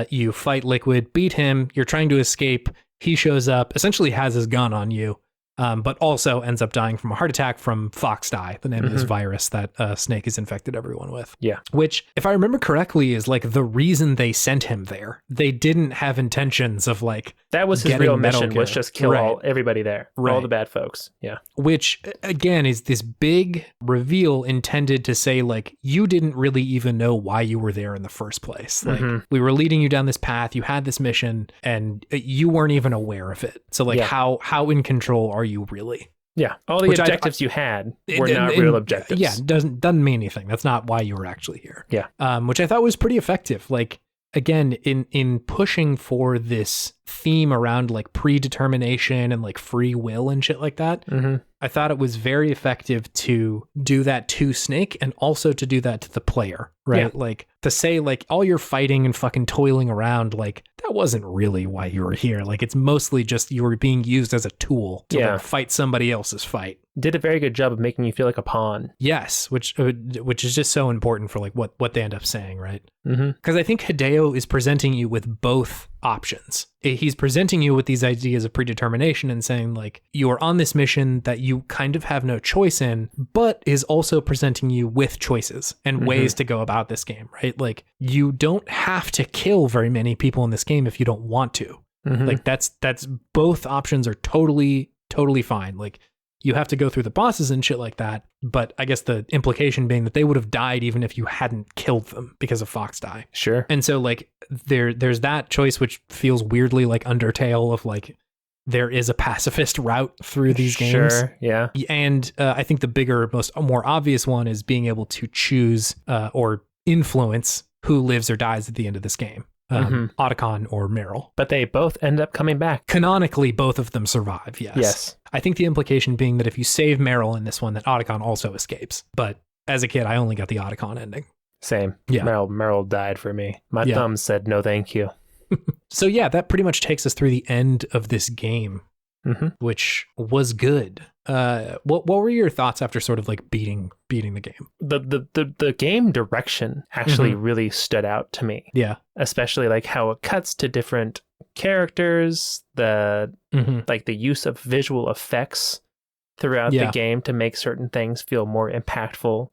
You fight Liquid, beat him, you're trying to escape. He shows up, essentially has his gun on you, but also ends up dying from a heart attack from Foxdie, the name of this virus that Snake has infected everyone with. Yeah. Which, if I remember correctly, is like the reason they sent him there. They didn't have intentions of like that was his real mission, was just kill everybody there, all the bad folks. Yeah. Which, again, is this big reveal intended to say, like, you didn't really even know why you were there in the first place. Like, we were leading you down this path, you had this mission, and you weren't even aware of it. So, like, how in control are you really? Yeah, all the objectives you had were not real objectives. Yeah, doesn't mean anything. That's not why you were actually here. Yeah. Which I thought was pretty effective. Like, again, in pushing for this theme around like predetermination and like free will and shit like that, I thought it was very effective to do that to Snake and also to do that to the player, right? Yeah. Like to say like all your fighting and fucking toiling around, like that wasn't really why you were here. Like it's mostly just you were being used as a tool to like, fight somebody else's fight. Did a very good job of making you feel like a pawn. Yes, which is just so important for like what they end up saying, right? Because I think Hideo is presenting you with both options. He's presenting you with these ideas of predetermination and saying like you are on this mission that you kind of have no choice in, but is also presenting you with choices and ways to go about this game, right? Like you don't have to kill very many people in this game if you don't want to. Like that's both options are totally fine. Like you have to go through the bosses and shit like that, but I guess the implication being that they would have died even if you hadn't killed them because of Foxdie. Sure. And so like there's that choice which feels weirdly like Undertale of like there is a pacifist route through these games. Sure, yeah. And I think the bigger, more obvious one is being able to choose or influence who lives or dies at the end of this game. Otacon or Meryl. But they both end up coming back. Canonically, both of them survive, yes. I think the implication being that if you save Meryl in this one, that Otacon also escapes. But as a kid, I only got the Otacon ending. Same. Yeah. Meryl died for me. My thumb said no thank you. So yeah, that pretty much takes us through the end of this game, which was good. What were your thoughts after sort of like beating the game? The game direction actually really stood out to me. Yeah. Especially like how it cuts to different characters, the like the use of visual effects throughout the game to make certain things feel more impactful.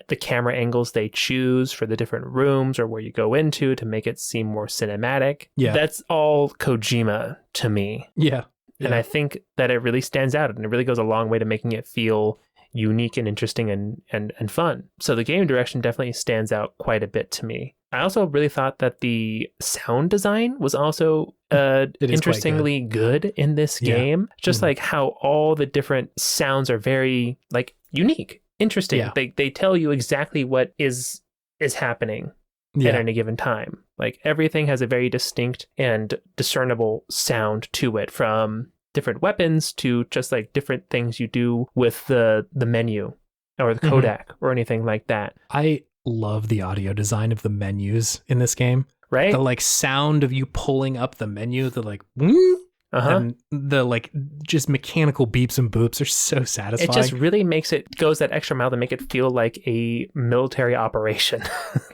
The camera angles they choose for the different rooms or where you go into to make it seem more cinematic. Yeah. That's all Kojima to me. Yeah. And I think that it really stands out and it really goes a long way to making it feel unique and interesting and fun. So the game direction definitely stands out quite a bit to me. I also really thought that the sound design was also interestingly good in this game. Just like how all the different sounds are very like unique, interesting. Yeah. They tell you exactly what is happening at any given time. Like everything has a very distinct and discernible sound to it, from different weapons to just like different things you do with the menu or the Kodak or anything like that. I love the audio design of the menus in this game. Right? The like sound of you pulling up the menu, the like and the like just mechanical beeps and boops are so satisfying. It just really goes that extra mile to make it feel like a military operation,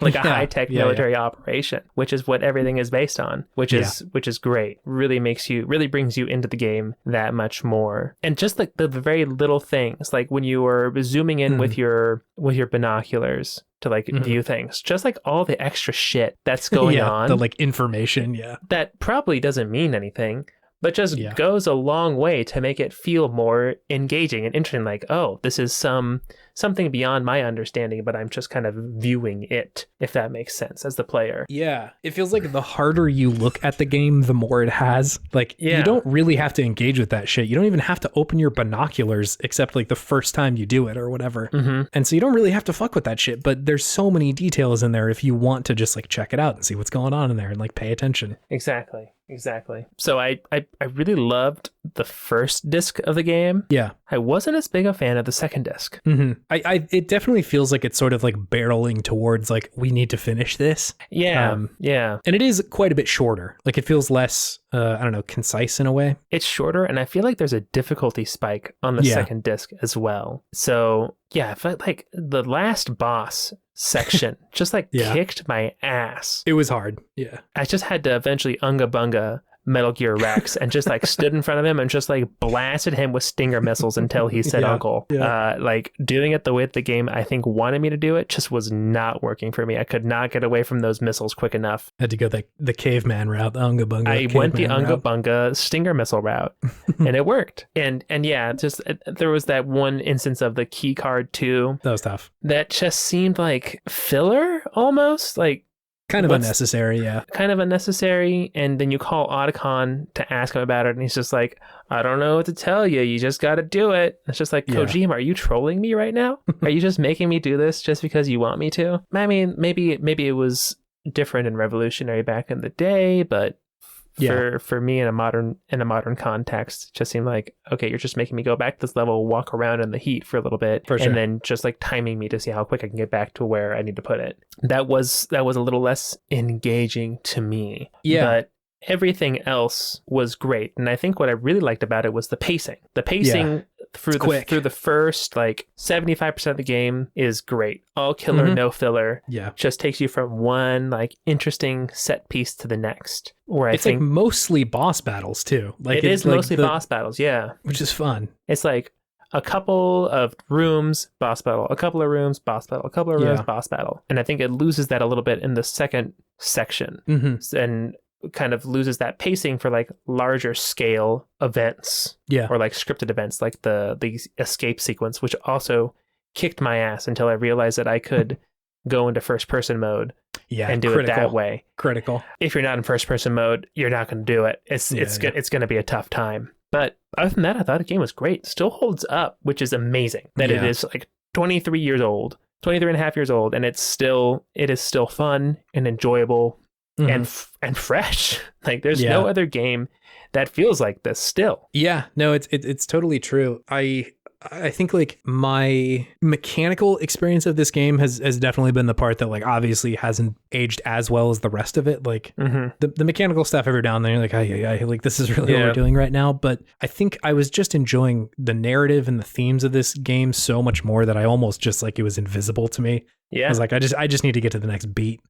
like a high-tech military operation, which is what everything is based on, which is great. Really brings you into the game that much more. And just like the very little things, like when you were zooming in with your binoculars to like view things, just like all the extra shit that's going on, the like information, that probably doesn't mean anything, but just goes a long way to make it feel more engaging and interesting. Like, oh, this is something beyond my understanding, but I'm just kind of viewing it, if that makes sense, as the player. Yeah. It feels like the harder you look at the game, the more it has. Like, you don't really have to engage with that shit. You don't even have to open your binoculars except like the first time you do it or whatever. And so you don't really have to fuck with that shit, but there's so many details in there if you want to just like check it out and see what's going on in there and like pay attention. Exactly. So I really loved the first disc of the game. Yeah. I wasn't as big a fan of the second disc. It definitely feels like it's sort of like barreling towards like, we need to finish this. Yeah. And it is quite a bit shorter. Like it feels less, I don't know, concise in a way. It's shorter, and I feel like there's a difficulty spike on the second disc as well. So yeah, I felt like the last boss section just like kicked my ass. It was hard. Yeah. I just had to eventually Unga Bunga Metal Gear Rex and just like stood in front of him and just like blasted him with stinger missiles until he said uncle. Like doing it the way the game I think wanted me to do it just was not working for me. I could not get away from those missiles quick enough. Had to go the caveman route, the Unga Bunga. I went the Unga Bunga stinger missile route and it worked. And yeah, just there was that one instance of the key card too. That was tough. That just seemed like filler almost, like kind of unnecessary, yeah. Kind of unnecessary. And then you call Otacon to ask him about it, and he's just like, I don't know what to tell you. You just got to do it. It's just like, Kojima, are you trolling me right now? Are you just making me do this just because you want me to? I mean, maybe it was different and revolutionary back in the day, but for me in a modern context, it just seemed like, okay, you're just making me go back to this level, walk around in the heat for a little bit, and then just like timing me to see how quick I can get back to where I need to put it. That was a little less engaging to me. Yeah. But everything else was great. And I think what I really liked about it was the pacing. The pacing through the first like 75% of the game is great. All killer, no filler. Yeah. Just takes you from one like interesting set piece to the next. Where it's like mostly boss battles too. Like it is like mostly boss battles, yeah. Which is fun. It's like a couple of rooms, boss battle, a couple of rooms, boss battle, a couple of rooms, boss battle. And I think it loses that a little bit in the second section. And kind of loses that pacing for like larger scale events, or like scripted events, like the escape sequence, which also kicked my ass until I realized that I could go into first person mode and do it that way. Critical. If you're not in first person mode, you're not going to do it. It's going to be a tough time. But other than that, I thought the game was great. Still holds up, which is amazing. That it is like 23 years old, 23 and a half years old, and it is still fun and enjoyable. And fresh. Like there's no other game that feels like this still. Yeah, no, it's totally true. I think like my mechanical experience of this game has definitely been the part that like obviously hasn't aged as well as the rest of it. Like the mechanical stuff every now and then you're like, I like this is really what we're doing right now. But I think I was just enjoying the narrative and the themes of this game so much more that I almost just like it was invisible to me. Yeah. I was like, I just need to get to the next beat.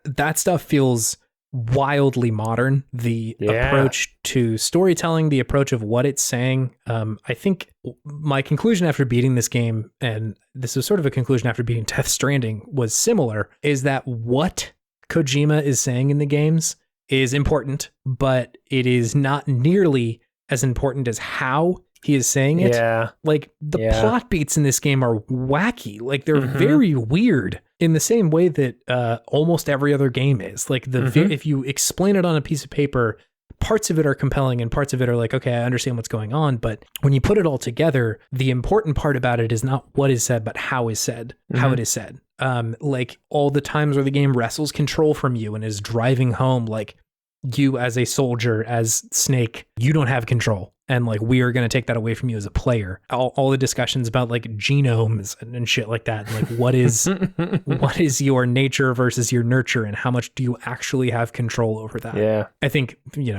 That stuff feels wildly modern. The approach to storytelling, the approach of what it's saying. I think my conclusion after beating this game, and this was sort of a conclusion after beating Death Stranding, was similar, is that what Kojima is saying in the games is important, but it is not nearly as important as how he is saying it. Yeah. Like the plot beats in this game are wacky. Like they're very weird in the same way that almost every other game is. Like if you explain it on a piece of paper, parts of it are compelling and parts of it are like, okay, I understand what's going on. But when you put it all together, the important part about it is not what is said, but how is said, how it is said. Like all the times where the game wrestles control from you and is driving home, like you as a soldier, as Snake, you don't have control. And like, we are going to take that away from you as a player. All the discussions about like genomes and shit like that. And like, what is your nature versus your nurture, and how much do you actually have control over that? Yeah. I think,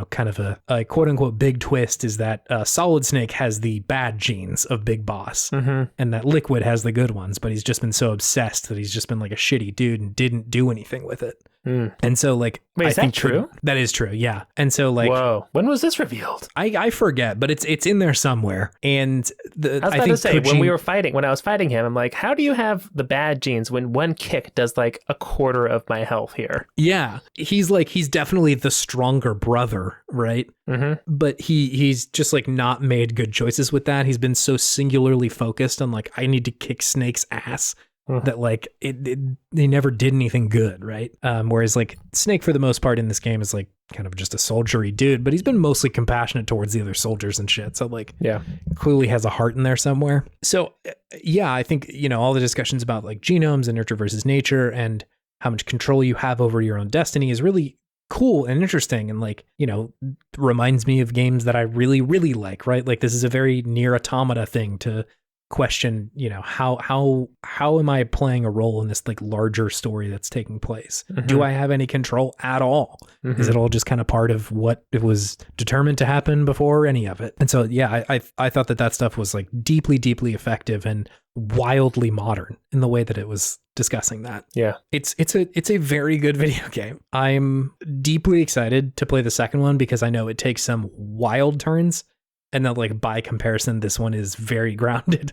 kind of a quote unquote big twist is that Solid Snake has the bad genes of Big Boss, and that Liquid has the good ones, but he's just been so obsessed that he's just been like a shitty dude and didn't do anything with it. And so like, wait, is that true? That is true. Yeah. And so like, whoa, when was this revealed? I forget, but it's in there somewhere. And I was about to say, when I was fighting him, I'm like, how do you have the bad genes when one kick does like a quarter of my health here? Yeah. He's definitely the stronger brother, right? But he's just like not made good choices with that. He's been so singularly focused on like, I need to kick Snake's ass. That like they never did anything good, right? Whereas like Snake for the most part in this game is like kind of just a soldiery dude, but he's been mostly compassionate towards the other soldiers and shit. So like, clearly has a heart in there somewhere. So I think all the discussions about like genomes and nurture versus nature and how much control you have over your own destiny is really cool and interesting, and like reminds me of games that I really really like, right? Like this is a very Nier Automata thing to question, how am I playing a role in this like larger story that's taking place? Do I have any control at all? Is it all just kind of part of what it was determined to happen before any of it? And so, yeah, I thought that stuff was like deeply, deeply effective and wildly modern in the way that it was discussing that. Yeah. It's a very good video game. I'm deeply excited to play the second one because I know it takes some wild turns. And then, like, by comparison, this one is very grounded.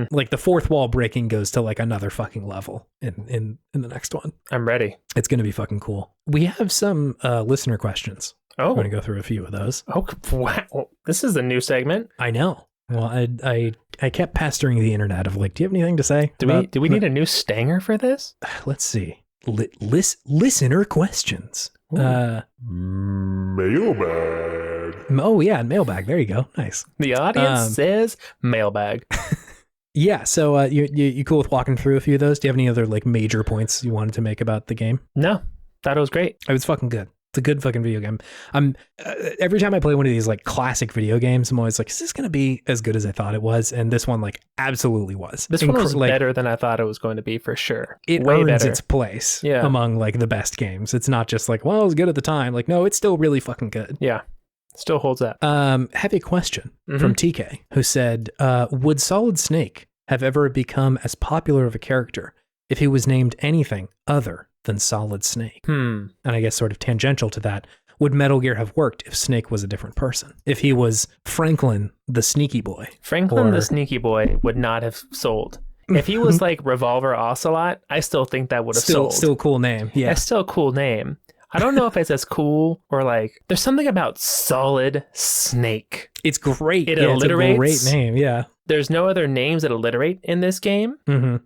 Like, the fourth wall breaking goes to, like, another fucking level in the next one. I'm ready. It's going to be fucking cool. We have some listener questions. Oh. I'm going to go through a few of those. Oh, wow. This is a new segment. I know. Well, I kept pestering the internet of, like, do you have anything to say? Do we need a new stanger for this? Let's see. Listener questions. Mailbag. Oh, yeah, mailbag. There you go. Nice. The audience says mailbag. Yeah, so you cool with walking through a few of those? Do you have any other like major points you wanted to make about the game? No, thought it was great. It was fucking good. It's a good fucking video game. Every time I play one of these like classic video games, I'm always like, is this going to be as good as I thought it was? And this one like absolutely was. This one was better than I thought it was going to be for sure. It Way earns better. its place among like the best games. It's not just like, well, it was good at the time. Like, no, it's still really fucking good. Yeah. Still holds up. Have a question from TK who said, would Solid Snake have ever become as popular of a character if he was named anything other than Solid Snake? And I guess sort of tangential to that, would Metal Gear have worked if Snake was a different person? If he was Franklin the Sneaky Boy? Franklin the Sneaky Boy would not have sold. If he was like Revolver Ocelot, I still think that would have sold. Still a cool name. Yeah. It's still a cool name. I don't know if it's as cool or like, there's something about Solid Snake. It's great. It alliterates. It's a great name, yeah. There's no other names that alliterate in this game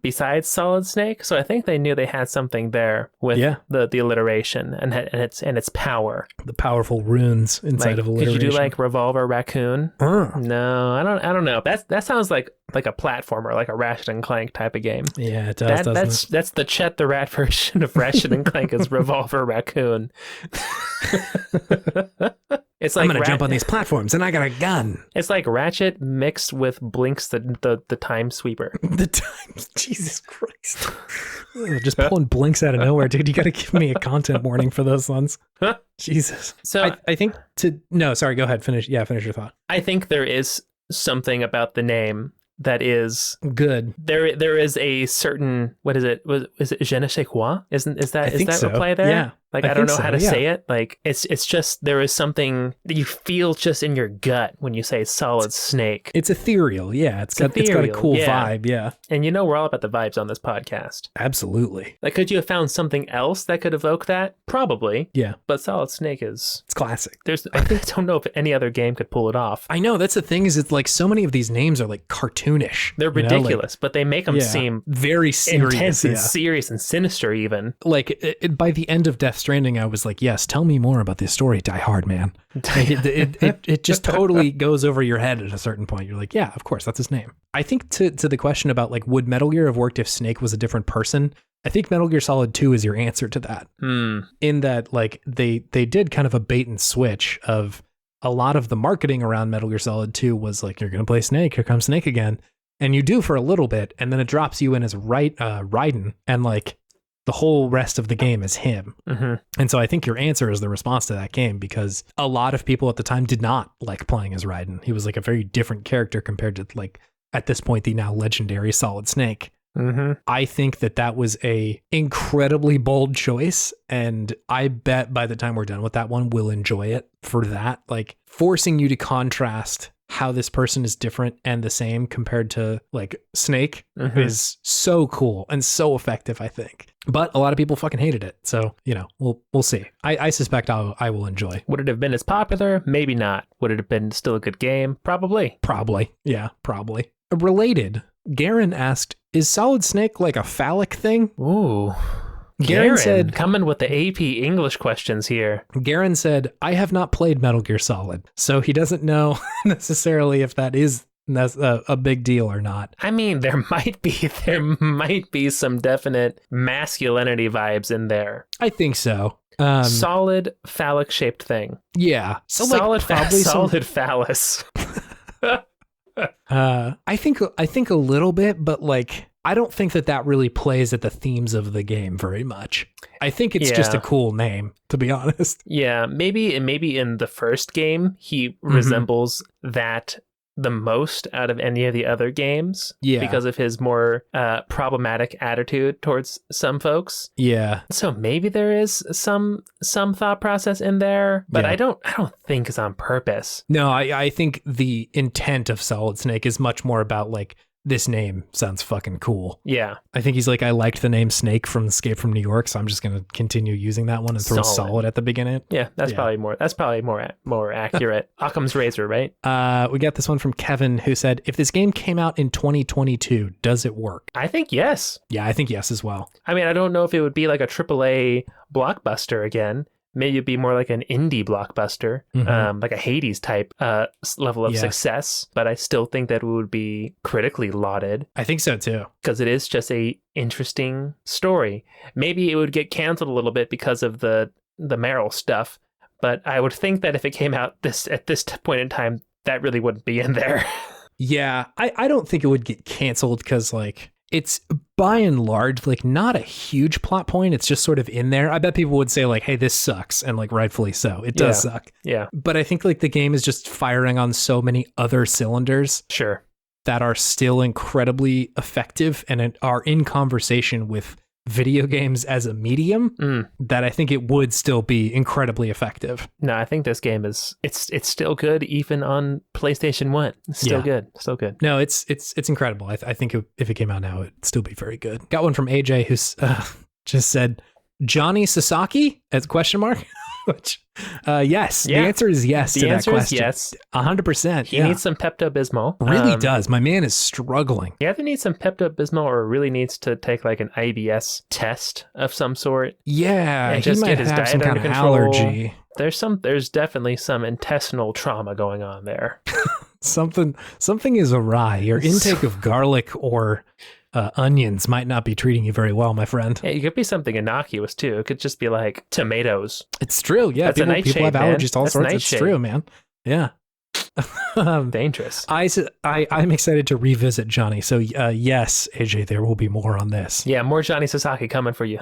besides Solid Snake, so I think they knew they had something there with the alliteration and its power. The powerful runes inside of alliteration. Could you do like Revolver Raccoon? No, I don't know. That sounds like a platformer, like a Ratchet and Clank type of game. Yeah, it does. That's the Chet the Rat version of Ratchet and Clank is Revolver Raccoon. It's like I'm gonna jump on these platforms and I got a gun. It's like Ratchet mixed with Blinks the Time Sweeper. The Time, Jesus Christ! Just pulling Blinks out of nowhere, dude. You got to give me a content warning for those ones. Jesus. So I think sorry. Go ahead. Finish your thought. I think there is something about the name that is good. There is a certain, what is it? Is it je ne sais quoi? Is that so. reply there? Yeah. Like, I don't know how to say it. Like, it's just, there is something that you feel just in your gut when you say Solid Snake. It's ethereal. Yeah. It's got a cool vibe. Yeah. And we're all about the vibes on this podcast. Absolutely. Like, could you have found something else that could evoke that? Probably. Yeah. But Solid Snake it's classic. I don't know if any other game could pull it off. I know. That's the thing is it's like so many of these names are like cartoonish. They're ridiculous, but they make them seem very serious. Intense and serious and sinister even. Like by the end of Death Stranding, I was like, yes, tell me more about this story, Die Hard, man. Like, it just totally goes over your head at a certain point. You're like, yeah, of course, that's his name. I think to the question about like, would Metal Gear have worked if Snake was a different person? I think Metal Gear Solid 2 is your answer to that. In that, like, they did kind of a bait and switch of a lot of the marketing around Metal Gear Solid 2 was like, you're going to play Snake, here comes Snake again. And you do for a little bit, and then it drops you in as Raiden, and like, the whole rest of the game is him. And so I think your answer is the response to that game, because a lot of people at the time did not like playing as Raiden. He was like a very different character compared to like, at this point, the now legendary Solid Snake. I think that was a incredibly bold choice. And I bet by the time we're done with that one, we'll enjoy it for that. Like forcing you to contrast how this person is different and the same compared to like Snake is so cool and so effective, I think. But a lot of people fucking hated it. So, we'll see. I suspect I will enjoy. Would it have been as popular? Maybe not. Would it have been still a good game? Probably. Yeah, probably. Related, Garen asked, is Solid Snake like a phallic thing? Ooh. Garen said, coming with the AP English questions here. Garen said, I have not played Metal Gear Solid, so he doesn't know necessarily if that is a big deal or not. I mean, there might be some definite masculinity vibes in there. I think so. Solid phallic shaped thing. Yeah. So solid phallus. I think a little bit, but like I don't think that really plays at the themes of the game very much. I think it's just a cool name, to be honest. Yeah, maybe in the first game he resembles that the most out of any of the other games. Yeah, because of his more problematic attitude towards some folks. Yeah. So maybe there is some thought process in there, but I don't think it's on purpose. No, I think the intent of Solid Snake is much more about like, this name sounds fucking cool. Yeah. I think he's like, I liked the name Snake from Escape from New York, so I'm just going to continue using that one and throw solid at the beginning. Yeah, that's probably more accurate. Occam's razor, right? We got this one from Kevin who said, if this game came out in 2022, does it work? I think yes. Yeah, I think yes as well. I mean, I don't know if it would be like a AAA blockbuster again. Maybe it'd be more like an indie blockbuster, like a Hades type level of success. But I still think that it would be critically lauded. I think so too. Because it is just a interesting story. Maybe it would get canceled a little bit because of the Meryl stuff. But I would think that if it came out at this point in time, that really wouldn't be in there. Yeah, I don't think it would get canceled because like it's by and large like not a huge plot point. It's just sort of in there. I bet people would say like, hey, this sucks, and like rightfully so. It does suck. Yeah. But I think like the game is just firing on so many other cylinders. Sure. That are still incredibly effective and are in conversation with video games as a medium that I think it would still be incredibly effective. No, I think this game it's still good even on PlayStation 1. It's still good. Still good. No, it's incredible. I think if it came out now, it'd still be very good. Got one from AJ who's just said Johnny Sasaki as question mark. Which, yes, the answer is yes to that question. Yes, 100%. He needs some Pepto-Bismol. Really does. My man is struggling. He either needs some Pepto-Bismol or really needs to take like an IBS test of some sort. Yeah, and just get his diet some under kind of control. Allergy. There's definitely some intestinal trauma going on there. Something is awry. Your intake of garlic or onions might not be treating you very well, my friend. Yeah, it could be something innocuous too. It could just be like tomatoes. It's true. Yeah, people have allergies to all sorts. It's true, man. Yeah. Dangerous. I'm excited to revisit Johnny. So yes, AJ, there will be more on this. Yeah, more Johnny Sasaki coming for you.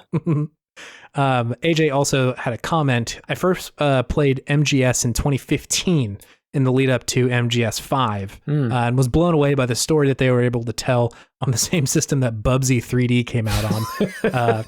AJ also had a comment. I first played MGS in 2015 in the lead up to MGS 5 and was blown away by the story that they were able to tell on the same system that Bubsy 3D came out on.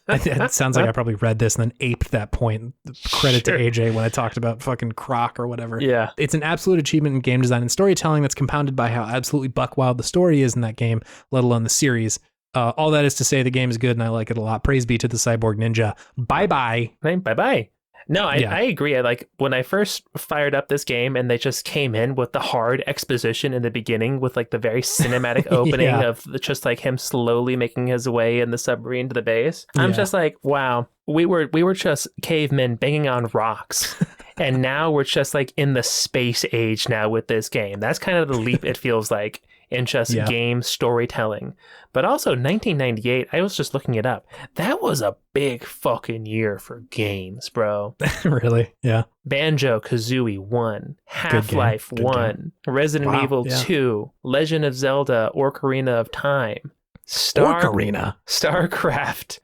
It sounds like I probably read this and then aped that point. Credit to AJ when I talked about fucking Croc or whatever. Yeah. It's an absolute achievement in game design and storytelling that's compounded by how absolutely buck wild the story is in that game, let alone the series. All that is to say the game is good and I like it a lot. Praise be to the Cyborg Ninja. Bye-bye. Bye-bye. No, I agree. I like when I first fired up this game and they just came in with the hard exposition in the beginning with like the very cinematic opening of just like him slowly making his way in the submarine to the base. I'm just like, wow, we were just cavemen banging on rocks. And now we're just like in the space age now with this game. That's kind of the leap it feels like in just game storytelling. But also 1998, I was just looking it up. That was a big fucking year for games, bro. Really? Yeah. Banjo-Kazooie 1, Half-Life 1, Resident Evil 2, Legend of Zelda, Ocarina of Time. Ocarina. StarCraft,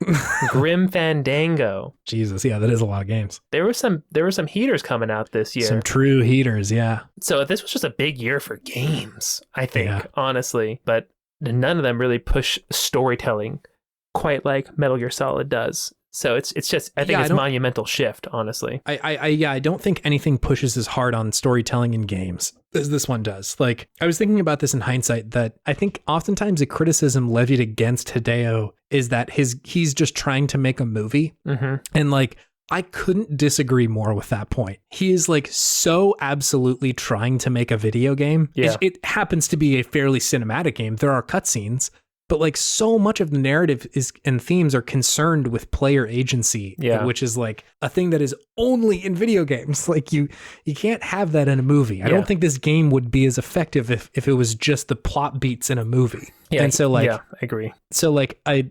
Grim Fandango. Jesus, yeah, that is a lot of games. There were some heaters coming out this year. Some true heaters, yeah. So this was just a big year for games, I think, honestly. But none of them really push storytelling quite like Metal Gear Solid does. So it's just, I think it's a monumental shift, honestly. I don't think anything pushes as hard on storytelling in games as this one does. Like, I was thinking about this in hindsight, that I think oftentimes a criticism levied against Hideo is that he's just trying to make a movie. Mm-hmm. And like, I couldn't disagree more with that point. He is like so absolutely trying to make a video game. Yeah. It happens to be a fairly cinematic game. There are cutscenes, but like so much of the narrative and themes are concerned with player agency, which is like a thing that is only in video games. Like you can't have that in a movie. I don't think this game would be as effective if it was just the plot beats in a movie. Yeah, and so like, I agree. So like I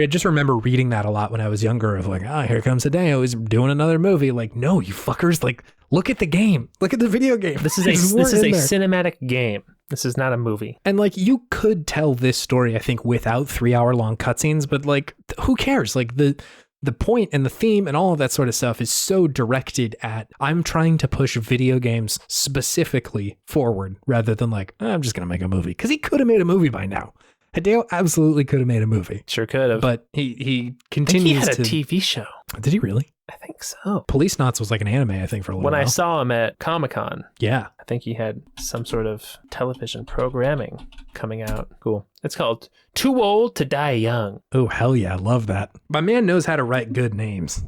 just remember reading that a lot when I was younger of like, here comes Hideo, he's doing another movie. Like, no, you fuckers, like look at the game, look at the video game. This is a cinematic game. This is not a movie. And like, you could tell this story, I think, without 3-hour-long cutscenes, but like, who cares? Like the point and the theme and all of that sort of stuff is so directed at, I'm trying to push video games specifically forward rather than like, I'm just going to make a movie. Because he could have made a movie by now. Hideo absolutely could have made a movie. Sure could have. But he continues I think he had a TV show. Did he really? I think so. Police Knots was like an anime, I think, for a little while. When I saw him at Comic-Con, yeah, I think he had some sort of television programming coming out. Cool. It's called Too Old to Die Young. Oh, hell yeah. I love that. My man knows how to write good names.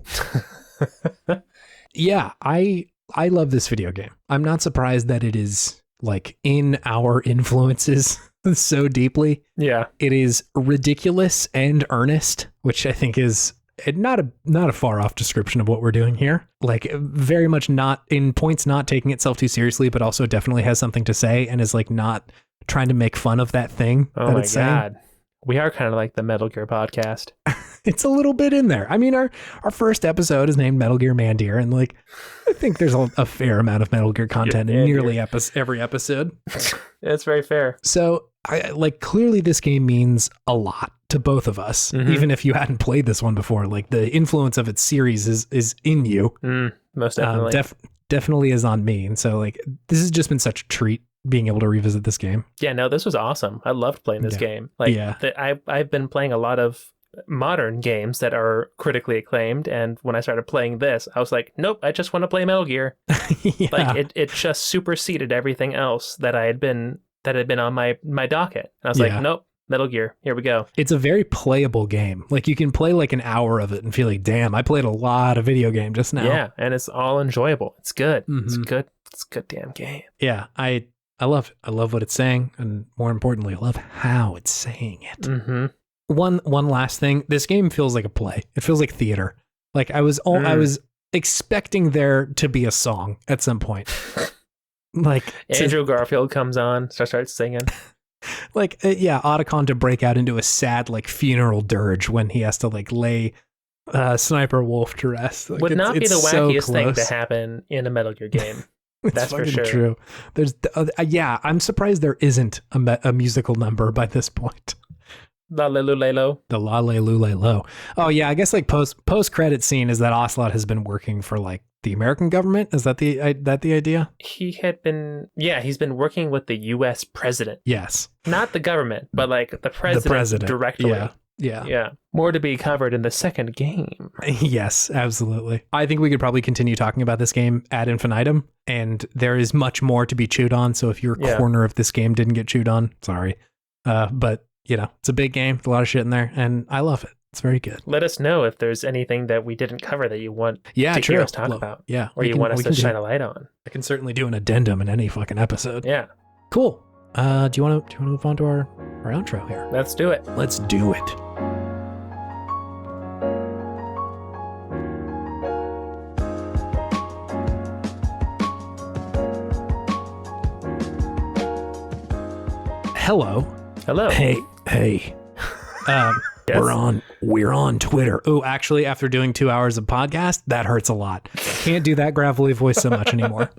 Yeah, I love this video game. I'm not surprised that it is like in our influences so deeply. Yeah. It is ridiculous and earnest, which I think is not a far off description of what we're doing here. Like, very much not in points, not taking itself too seriously, but also definitely has something to say and is like not trying to make fun of that thing. Oh that my it's God. saying. We are kind of like the Metal Gear podcast. It's a little bit in there. I mean, our first episode is named Metal Gear Mandir, and like, I think there's a fair amount of Metal Gear content in nearly every episode. It's very fair. So, I like, clearly this game means a lot to both of us, even if you hadn't played this one before. Like, the influence of its series is in you. Most definitely. Definitely is on me. And so, like, this has just been such a treat being able to revisit this game. Yeah, no, this was awesome. I loved playing this game. Like, I've been playing a lot of modern games that are critically acclaimed, and when I started playing this, I was like, nope, I just want to play Metal Gear. Like, it just superseded everything else that had been on my docket. And I was like, nope, Metal Gear, here we go. It's a very playable game. Like, you can play like an hour of it and feel like, damn, I played a lot of video game just now. Yeah, and it's all enjoyable. It's good. It's good. It's a good damn game. Yeah, I love it. I love what it's saying, and more importantly, I love how it's saying it. One last thing. This game feels like a play. It feels like theater. Like, I was expecting there to be a song at some point. Like, Andrew Garfield comes on, starts singing. Like, Otacon to break out into a sad, like, funeral dirge when he has to, like, lay Sniper Wolf to rest. Like, would not be the wackiest thing to happen in a Metal Gear game. That's for sure. True. There's, I'm surprised there isn't a musical number by this point. La Le Lu Le Lo. The La Le Lu Le Lo. Oh yeah, I guess like post credit scene is that Ocelot has been working for like the American government. Is that the idea? He's been working with the U.S. president. Yes. Not the government, but like the president directly. Yeah. More to be covered in the second game. Yes, absolutely. I think we could probably continue talking about this game ad infinitum, and there is much more to be chewed on. So if your corner of this game didn't get chewed on, sorry. But you know, it's a big game, a lot of shit in there, and I love it. It's very good. Let us know if there's anything that we didn't cover that you want to hear us talk about. Yeah. Or you want us to shine a light on. I can certainly do an addendum in any fucking episode. Yeah. Cool. Do you want to move on to our outro here? Let's do it. Let's do it. Hello. Hey. Yes. We're on Twitter. Oh, actually, after doing 2 hours of podcast, that hurts a lot. Can't do that gravelly voice so much anymore.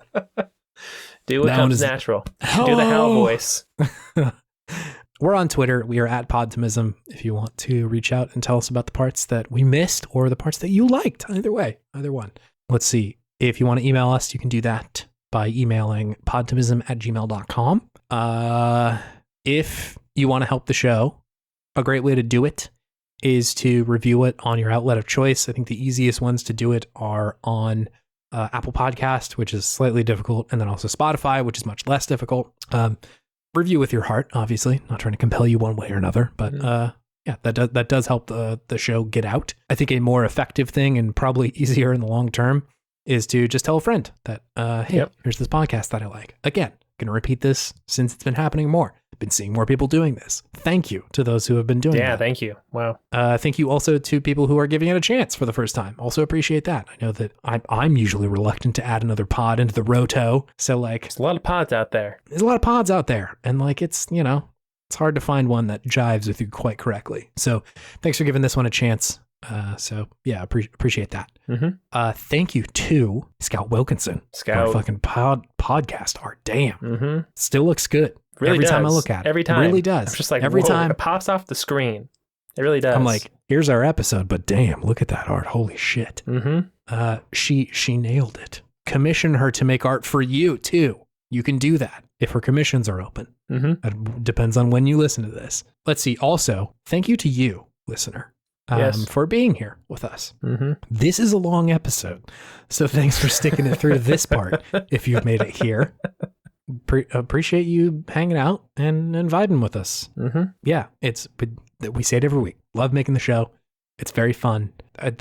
Do what comes natural. Do the Hal voice. We're on Twitter. We are at Podtimism. If you want to reach out and tell us about the parts that we missed or the parts that you liked, either one. Let's see. If you want to email us, you can do that by emailing podtimism@gmail.com. If you want to help the show, a great way to do it is to review it on your outlet of choice. I think the easiest ones to do it are on Apple Podcast, which is slightly difficult, and then also Spotify, which is much less difficult. Review with your heart, obviously. Not trying to compel you one way or another, but that does help the show get out. I think a more effective thing, and probably easier in the long term, is to just tell a friend that, hey, here's this podcast that I like. Again, going to repeat this since it's been happening more. Been seeing more people doing this. Thank you to those who have been doing that. Yeah, thank you. Wow. Thank you also to people who are giving it a chance for the first time. Also appreciate that. I know that I'm usually reluctant to add another pod into the roto. So like, there's a lot of pods out there. And like, it's, you know, it's hard to find one that jives with you quite correctly. So thanks for giving this one a chance. So yeah, appreciate that. Thank you to Scout Wilkinson. Scout. Our fucking podcast art. Damn. Still looks good. Really every does. time I look at it. Every time. It really does. I'm just like, every whoa, time it pops off the screen. It really does. I'm like, here's our episode, but damn, look at that art. Holy shit. Mm-hmm. She nailed it. Commission her to make art for you too. You can do that if her commissions are open. Mm-hmm. It depends on when you listen to this. Let's see. Also, thank you to you, listener, Yes. for being here with us. Mm-hmm. This is a long episode, so thanks for sticking it through to this part. If you've made it here, appreciate you hanging out and vibing with us. Mm-hmm. Yeah, we say it every week. Love making the show. It's very fun.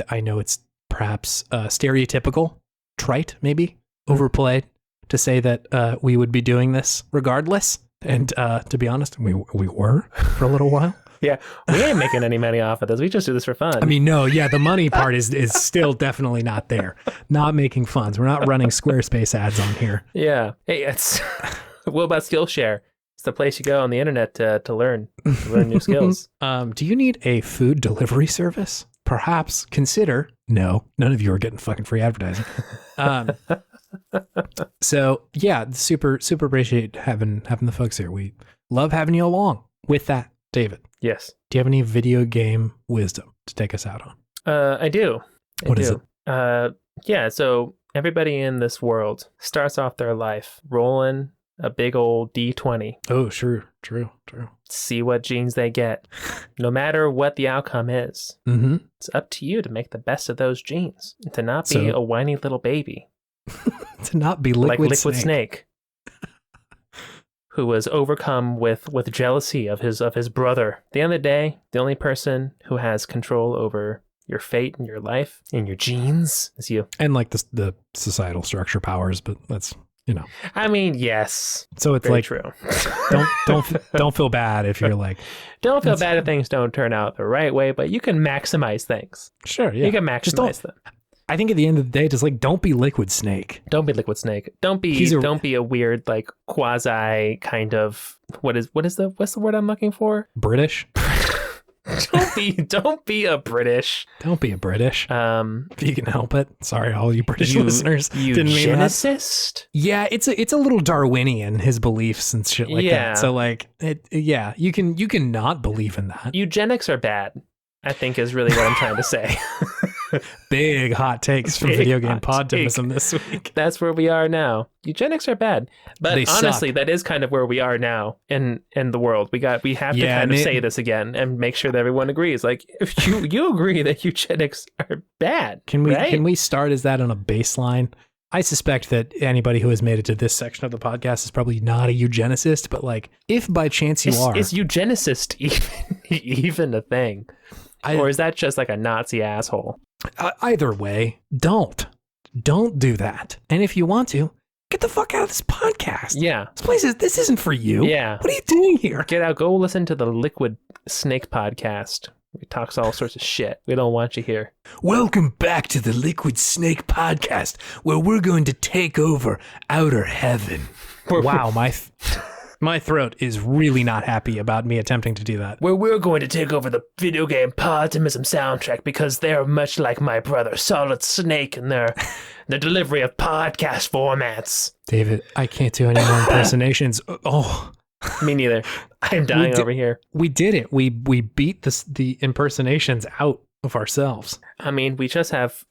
I know it's perhaps stereotypical, trite, maybe overplayed to say that we would be doing this regardless. And to be honest, we were for a little while. Yeah, we ain't making any money off of this. We just do this for fun. I mean, no, yeah, the money part is still definitely not there. Not making funds. We're not running Squarespace ads on here. Yeah. Hey, it's what about Skillshare? It's the place you go on the internet to learn new skills. Do you need a food delivery service? Perhaps consider. No, none of you are getting fucking free advertising. So yeah, super appreciate having the folks here. We love having you along. With that, David. Yes. Do you have any video game wisdom to take us out on? I do. What is it? Yeah. So everybody in this world starts off their life rolling a big old D20. Oh, sure. True. See what genes they get. No matter what the outcome is, it's up to you to make the best of those genes. To not be a whiny little baby. To not be Liquid Snake. Who was overcome with jealousy of his brother. At the end of the day, the only person who has control over your fate and your life and your genes is you. And like the societal structure powers, but that's, I mean, yes. So it's very like true. don't feel bad if you're like, don't feel bad if things don't turn out the right way, but you can maximize things. Sure, yeah. You can maximize them. I think at the end of the day, just like, don't be Liquid Snake. Don't be Liquid Snake. Don't be a weird, like, quasi kind of what's the word I'm looking for? British. Don't be a British. Don't be a British. If you can help it. Sorry, all you British listeners. Didn't mean that. Eugenicist? Yeah, it's a little Darwinian, his beliefs and shit like that. So like, you can not believe in that. Eugenics are bad, I think is really what I'm trying to say. Big hot takes from video game Podtimism this week. That's where we are now. Eugenics are bad, but They honestly, suck. that is kind of where we are now in the world. We have to kind of say this again and make sure that everyone agrees. Like, if you agree that eugenics are bad, can we start as that on a baseline? I suspect that anybody who has made it to this section of the podcast is probably not a eugenicist, but like, if by chance you are, is eugenicist even a thing, or is that just like a Nazi asshole? Either way, don't do that. And if you want to, get the fuck out of this podcast. Yeah, this isn't for you. Yeah, what are you doing here? Get out. Go listen to the Liquid Snake podcast. He talks all sorts of shit. We don't want you here. Welcome back to the Liquid Snake podcast, where we're going to take over outer heaven. Wow, my throat is really not happy about me attempting to do that. Where we're going to take over the video game Podtimism soundtrack because they're much like my brother Solid Snake in their delivery of podcast formats. David, I can't do any more impersonations. Oh, me neither. I'm dying over here. We did it. We beat the impersonations out of ourselves. I mean, we just have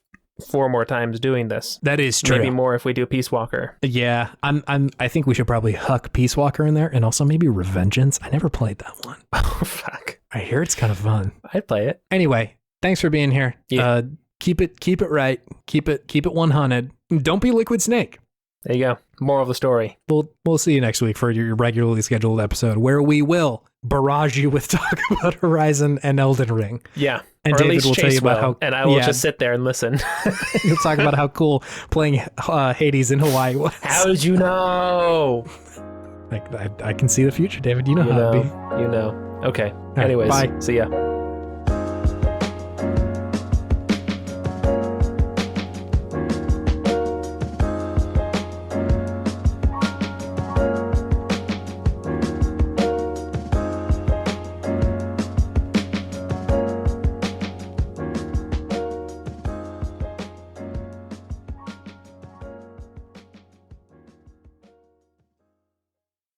4 more times doing this. That is true. Maybe more if we do Peace Walker. Yeah, I think we should probably huck Peace Walker in there, and also maybe Revengeance. I never played that one. Oh fuck! I hear it's kind of fun. I'd play it. Anyway, thanks for being here. Yeah. Keep it right. Keep it 100. Don't be Liquid Snake. There you go. Moral of the story. We'll see you next week for your regularly scheduled episode, where we will barrage you with talk about Horizon and Elden Ring. Yeah. And or David will tell you about how, and I will just sit there and listen. You'll talk about how cool playing Hades in Hawaii was. How did you know? I can see the future, David. You know how it'd be. You know. Okay. Right, anyways, bye. See ya.